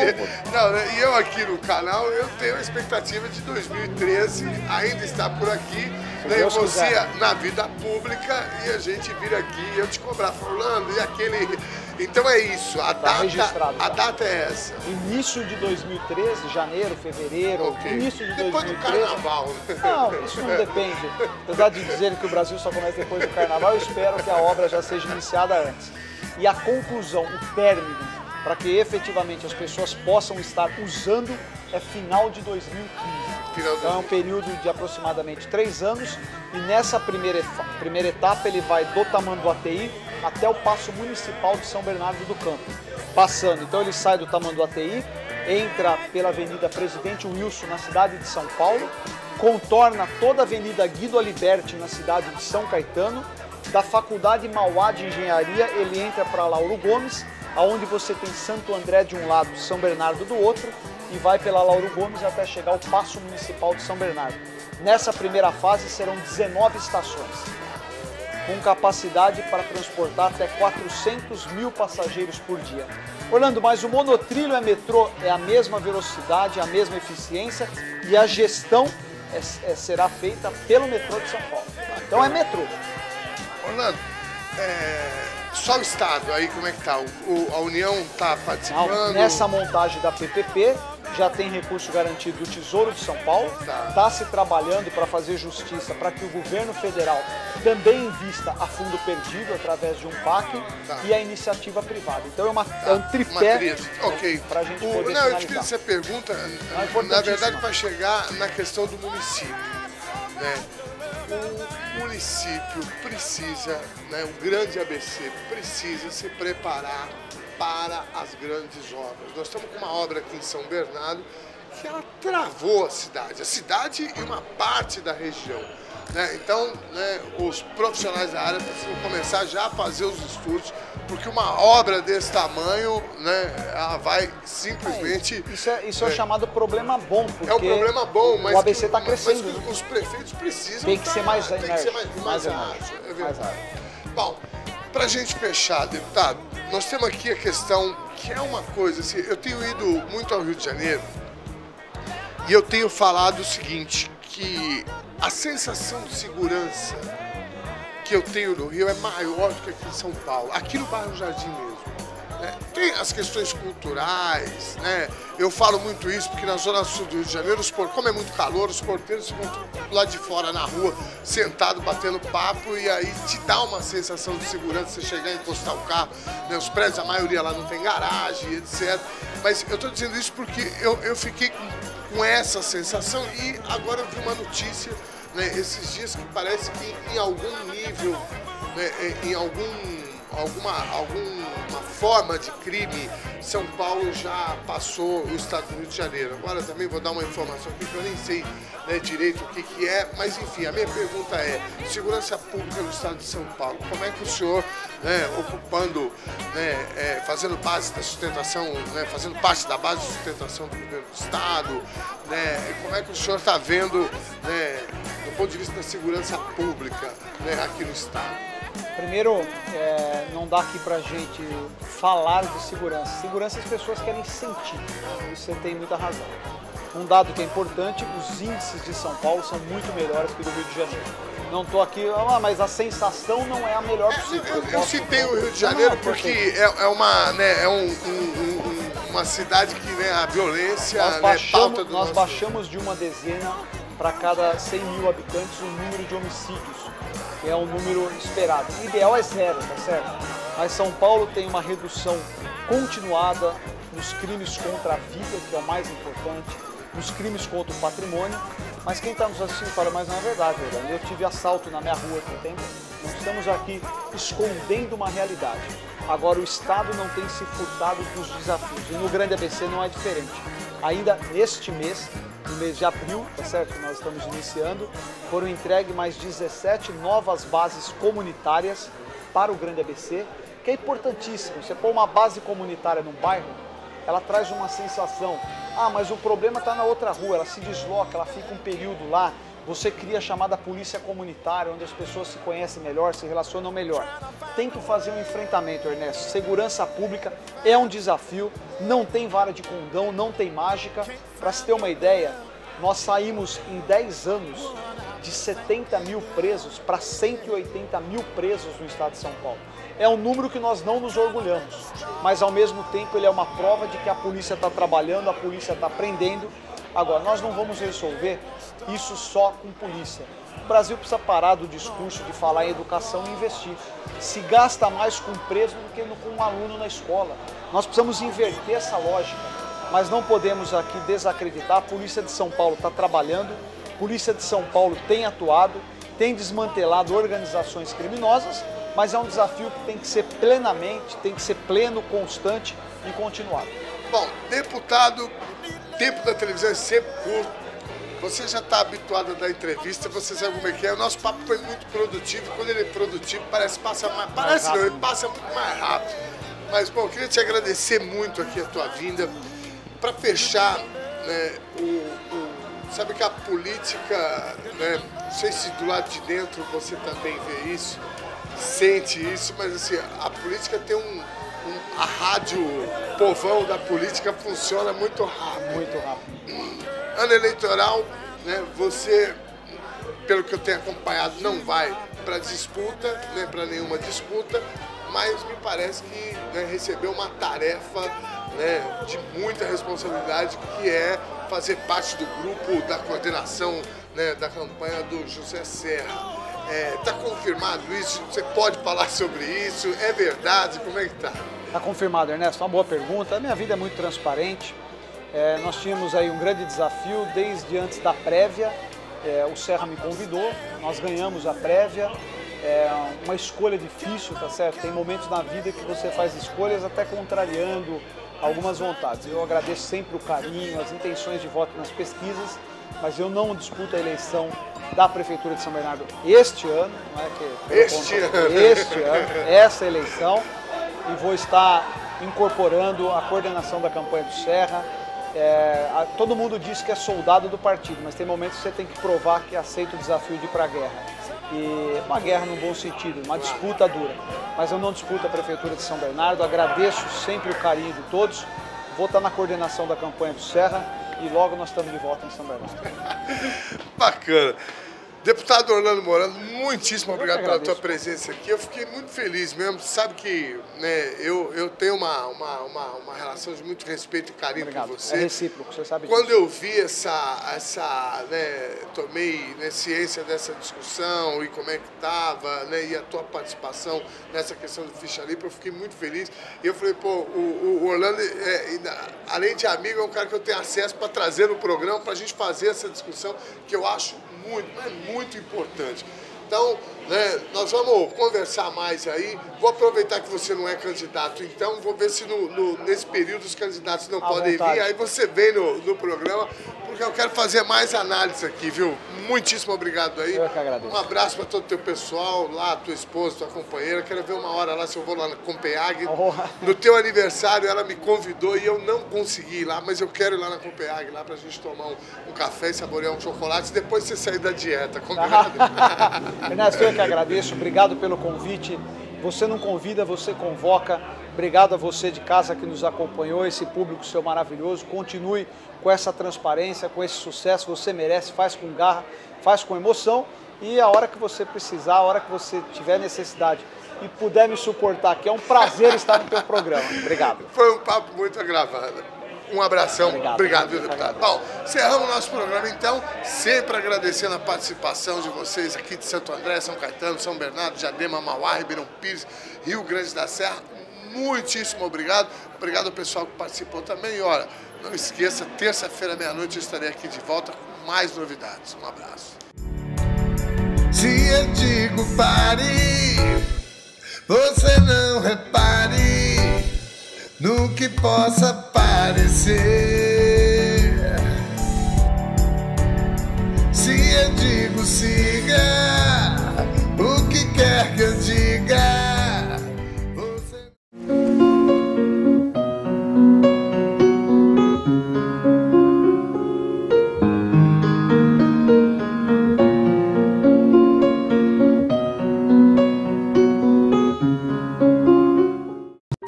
Não, né? E eu aqui no canal, eu tenho a expectativa de 2013 ainda estar por aqui. Né? Você na vida pública e a gente vir aqui e eu te cobrar, Orlando, e aquele. Então é isso, a data é essa. Início de 2013, janeiro, fevereiro, início de depois 2013. Do carnaval, né? Não, isso não depende. Apesar de dizerem que o Brasil só começa depois do carnaval, eu espero que a obra já seja iniciada antes. E a conclusão, o término, para que efetivamente as pessoas possam estar usando, é final de 2015. Então é um período de aproximadamente 3 anos e nessa primeira etapa ele vai do Tamanduateí até o Paço Municipal de São Bernardo do Campo. Passando, então ele sai do Tamanduateí, entra pela Avenida Presidente Wilson na cidade de São Paulo, contorna toda a Avenida Guido Aliberti na cidade de São Caetano, da Faculdade Mauá de Engenharia ele entra para Lauro Gomes, aonde você tem Santo André de um lado, São Bernardo do outro, e vai pela Lauro Gomes até chegar ao Paço Municipal de São Bernardo. Nessa primeira fase serão 19 estações, com capacidade para transportar até 400 mil passageiros por dia. Orlando, mas o monotrilho metrô é a mesma velocidade, a mesma eficiência e a gestão será feita pelo metrô de São Paulo. Então é metrô. Orlando, só o Estado, aí como é que tá? A União está participando? Não, nessa montagem da PPP, já tem recurso garantido do Tesouro de São Paulo, está se trabalhando para fazer justiça para que o governo federal também invista a fundo perdido através de um PAC e a iniciativa privada. Então é um tripé para a gente poder finalizar. Eu te fiz essa pergunta, na verdade, para chegar na questão do município. Né? O município precisa, né, o Grande ABC precisa se preparar para as grandes obras. Nós estamos com uma obra aqui em São Bernardo que ela travou a cidade e uma parte da região. Né? Então, né, os profissionais da área precisam começar já a fazer os estudos, porque uma obra desse tamanho, né, ela vai simplesmente... Isso é chamado problema bom, porque é um problema bom, mas o ABC está crescendo. Mas os prefeitos precisam... Tem que ser mais ágil. É verdade. Bom, para a gente fechar, deputado, nós temos aqui a questão que é uma coisa, assim, eu tenho ido muito ao Rio de Janeiro e eu tenho falado o seguinte, que a sensação de segurança que eu tenho no Rio é maior do que aqui em São Paulo, aqui no bairro Jardim mesmo. Né? Tem as questões culturais, né? Eu falo muito isso porque na zona sul do Rio de Janeiro, como é muito calor, os porteiros ficam lá de fora na rua, sentado, batendo papo, e aí te dá uma sensação de segurança, você chegar e encostar o carro, né? Os prédios, a maioria lá não tem garagem, etc. Mas eu estou dizendo isso porque eu fiquei com essa sensação e agora eu vi uma notícia, né, esses dias que parece que em algum nível, né, em alguma forma de crime, São Paulo já passou o estado do Rio de Janeiro. Agora também vou dar uma informação aqui que eu nem sei, né, direito o que é, mas enfim, a minha pergunta é, segurança pública no estado de São Paulo, como é que o senhor, né, ocupando, né, fazendo base da sustentação, né, fazendo parte da base de sustentação do governo do estado, né, como é que o senhor está vendo, né, do ponto de vista da segurança pública, né, aqui no estado? Primeiro, não dá aqui pra gente falar de segurança. Segurança as pessoas querem sentir, você tem muita razão. Um dado que é importante, os índices de São Paulo são muito melhores que do Rio de Janeiro. Não estou aqui, mas a sensação não é a melhor possível. Eu citei o Rio de Janeiro porque uma cidade que, né, a violência, nós baixamos de uma dezena para cada 100 mil habitantes o número de homicídios, que é um número esperado. O ideal é 0, tá certo? Mas São Paulo tem uma redução continuada nos crimes contra a vida, que é o mais importante, nos crimes contra o patrimônio. Mas quem está nos assistindo fala, mas não é verdade, Orlando. Eu tive assalto na minha rua aqui, tem? Nós estamos aqui escondendo uma realidade. Agora, o Estado não tem se furtado dos desafios. E no Grande ABC não é diferente. Ainda neste mês, no mês de abril, tá certo? Que nós estamos iniciando, foram entregues mais 17 novas bases comunitárias para o Grande ABC, que é importantíssimo. Você pôr uma base comunitária num bairro, ela traz uma sensação, mas o problema está na outra rua, ela se desloca, ela fica um período lá, você cria a chamada polícia comunitária, onde as pessoas se conhecem melhor, se relacionam melhor. Tem que fazer um enfrentamento, Ernesto. Segurança pública é um desafio, não tem vara de condão, não tem mágica. Para se ter uma ideia, nós saímos em 10 anos de 70 mil presos para 180 mil presos no estado de São Paulo. É um número que nós não nos orgulhamos, mas ao mesmo tempo ele é uma prova de que a polícia está trabalhando, a polícia está prendendo. Agora, nós não vamos resolver isso só com polícia. O Brasil precisa parar do discurso de falar em educação e investir. Se gasta mais com preso do que com um aluno na escola. Nós precisamos inverter essa lógica, mas não podemos aqui desacreditar. A Polícia de São Paulo está trabalhando, a Polícia de São Paulo tem atuado, tem desmantelado organizações criminosas, mas é um desafio que tem que ser plenamente, tem que ser pleno, constante e continuado. Bom, deputado, tempo da televisão é sempre curto. Você já está habituado a dar entrevista, você sabe como é que é. O nosso papo foi muito produtivo. Quando ele é produtivo, parece que passa mais... Parece não, ele passa muito mais rápido. Mas, bom, eu queria te agradecer muito aqui a tua vinda. Para fechar, né, sabe que a política, né, não sei se do lado de dentro você também vê isso, sente isso, mas assim, a política tem a rádio povão da política funciona muito rápido. Muito rápido. Ano eleitoral, né, você, pelo que eu tenho acompanhado, não vai para disputa, nem para nenhuma disputa, mas me parece que, né, recebeu uma tarefa, né, de muita responsabilidade, que é fazer parte do grupo da coordenação, né, da campanha do José Serra. Está confirmado isso? Você pode falar sobre isso? É verdade? Como é que está? Está confirmado, Ernesto. Uma boa pergunta. A minha vida é muito transparente. Nós tínhamos aí um grande desafio desde antes da prévia. O Serra me convidou, nós ganhamos a prévia. Uma escolha difícil, tá certo? Tem momentos na vida que você faz escolhas até contrariando algumas vontades. Eu agradeço sempre o carinho, as intenções de voto nas pesquisas, mas eu não disputo a eleição da Prefeitura de São Bernardo este ano, não é que este ano, essa eleição, e vou estar incorporando a coordenação da campanha do Serra. Todo mundo diz que é soldado do partido, mas tem momentos que você tem que provar que aceita o desafio de ir para a guerra. E uma guerra no bom sentido, uma disputa dura. Mas eu não disputo a Prefeitura de São Bernardo, agradeço sempre o carinho de todos. Vou estar na coordenação da campanha do Serra e logo nós estamos de volta em São Bernardo. Bacana. Deputado Orlando Morando, muitíssimo obrigado pela tua presença aqui. Eu fiquei muito feliz mesmo. Sabe que, né, eu tenho uma relação de muito respeito e carinho por você. É recíproco, você sabe disso. Quando eu vi tomei, né, ciência dessa discussão e como é que estava, né, e a tua participação nessa questão do ficha limpa, eu fiquei muito feliz. E eu falei, pô, o Orlando, além de amigo, é um cara que eu tenho acesso para trazer no programa, para a gente fazer essa discussão, que eu acho muito importante. Então, né, nós vamos conversar mais aí. Vou aproveitar que você não é candidato, então vou ver se nesse período os candidatos não podem vir. Aí você vem no programa, porque eu quero fazer mais análise aqui, viu? Muitíssimo obrigado aí. Eu que agradeço. Um abraço para todo o teu pessoal, lá, tua esposa, tua companheira. Quero ver uma hora lá se eu vou lá na Copenhague. No teu aniversário ela me convidou e eu não consegui ir lá, mas eu quero ir lá na Copenhague, lá pra gente tomar um café e saborear um chocolate e depois você sair da dieta, combinado? Ernesto, eu que agradeço, obrigado pelo convite. Você não convida, você convoca. Obrigado a você de casa que nos acompanhou, esse público seu maravilhoso. Continue com essa transparência, com esse sucesso, você merece, faz com garra, faz com emoção. E a hora que você precisar, a hora que você tiver necessidade e puder me suportar, que é um prazer estar no teu programa. Obrigado. Foi um papo muito agradável. Um abração. Obrigado, viu, deputado. Bom, encerramos o nosso programa então, sempre agradecendo a participação de vocês aqui de Santo André, São Caetano, São Bernardo, Diadema, Mauá, Ribeirão Pires, Rio Grande da Serra. Muitíssimo obrigado. Obrigado ao pessoal que participou também. E olha, não esqueça, terça-feira, meia-noite, eu estarei aqui de volta com mais novidades. Um abraço. Se eu digo pare, você não repare no que possa parecer. Se eu digo siga, o que quer que eu diga,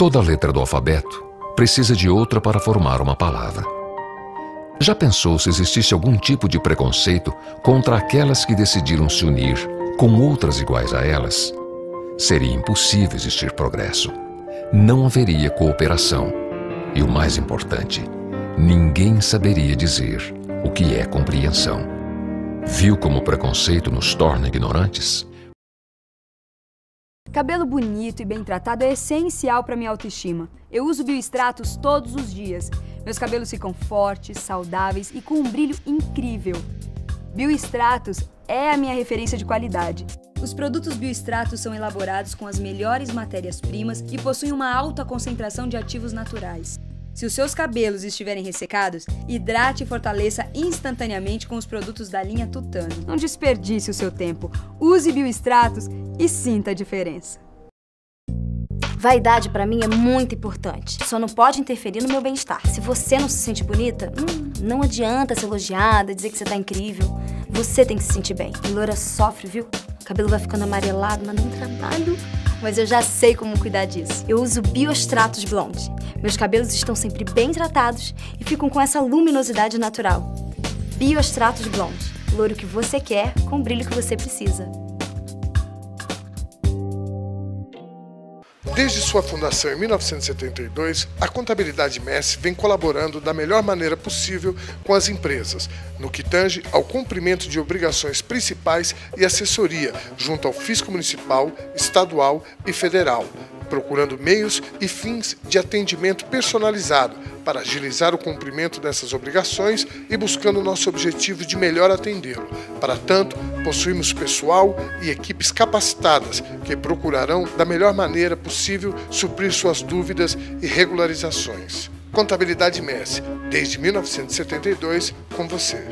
Toda letra do alfabeto precisa de outra para formar uma palavra. Já pensou se existisse algum tipo de preconceito contra aquelas que decidiram se unir com outras iguais a elas? Seria impossível existir progresso. Não haveria cooperação. E o mais importante, ninguém saberia dizer o que é compreensão. Viu como o preconceito nos torna ignorantes? Cabelo bonito e bem tratado é essencial para minha autoestima. Eu uso Bioextratos todos os dias. Meus cabelos ficam fortes, saudáveis e com um brilho incrível. Bioextratos é a minha referência de qualidade. Os produtos Bioextratos são elaborados com as melhores matérias-primas e possuem uma alta concentração de ativos naturais. Se os seus cabelos estiverem ressecados, hidrate e fortaleça instantaneamente com os produtos da linha Tutano. Não desperdice o seu tempo. Use Bioextratos e sinta a diferença. Vaidade pra mim é muito importante. Só não pode interferir no meu bem-estar. Se você não se sente bonita, não adianta ser elogiada, dizer que você tá incrível. Você tem que se sentir bem. E loura sofre, viu? O cabelo vai ficando amarelado, mas dá um trabalho. Mas eu já sei como cuidar disso. Eu uso Bioextratos Blonde. Meus cabelos estão sempre bem tratados e ficam com essa luminosidade natural. Bioextratos Blonde. O loiro que você quer, com o brilho que você precisa. Desde sua fundação em 1972, a Contabilidade Messi vem colaborando da melhor maneira possível com as empresas, no que tange ao cumprimento de obrigações principais e assessoria junto ao Fisco Municipal, Estadual e Federal, procurando meios e fins de atendimento personalizado para agilizar o cumprimento dessas obrigações e buscando nosso objetivo de melhor atendê-lo. Para tanto, possuímos pessoal e equipes capacitadas que procurarão da melhor maneira possível suprir suas dúvidas e regularizações. Contabilidade Messi, desde 1972, com você.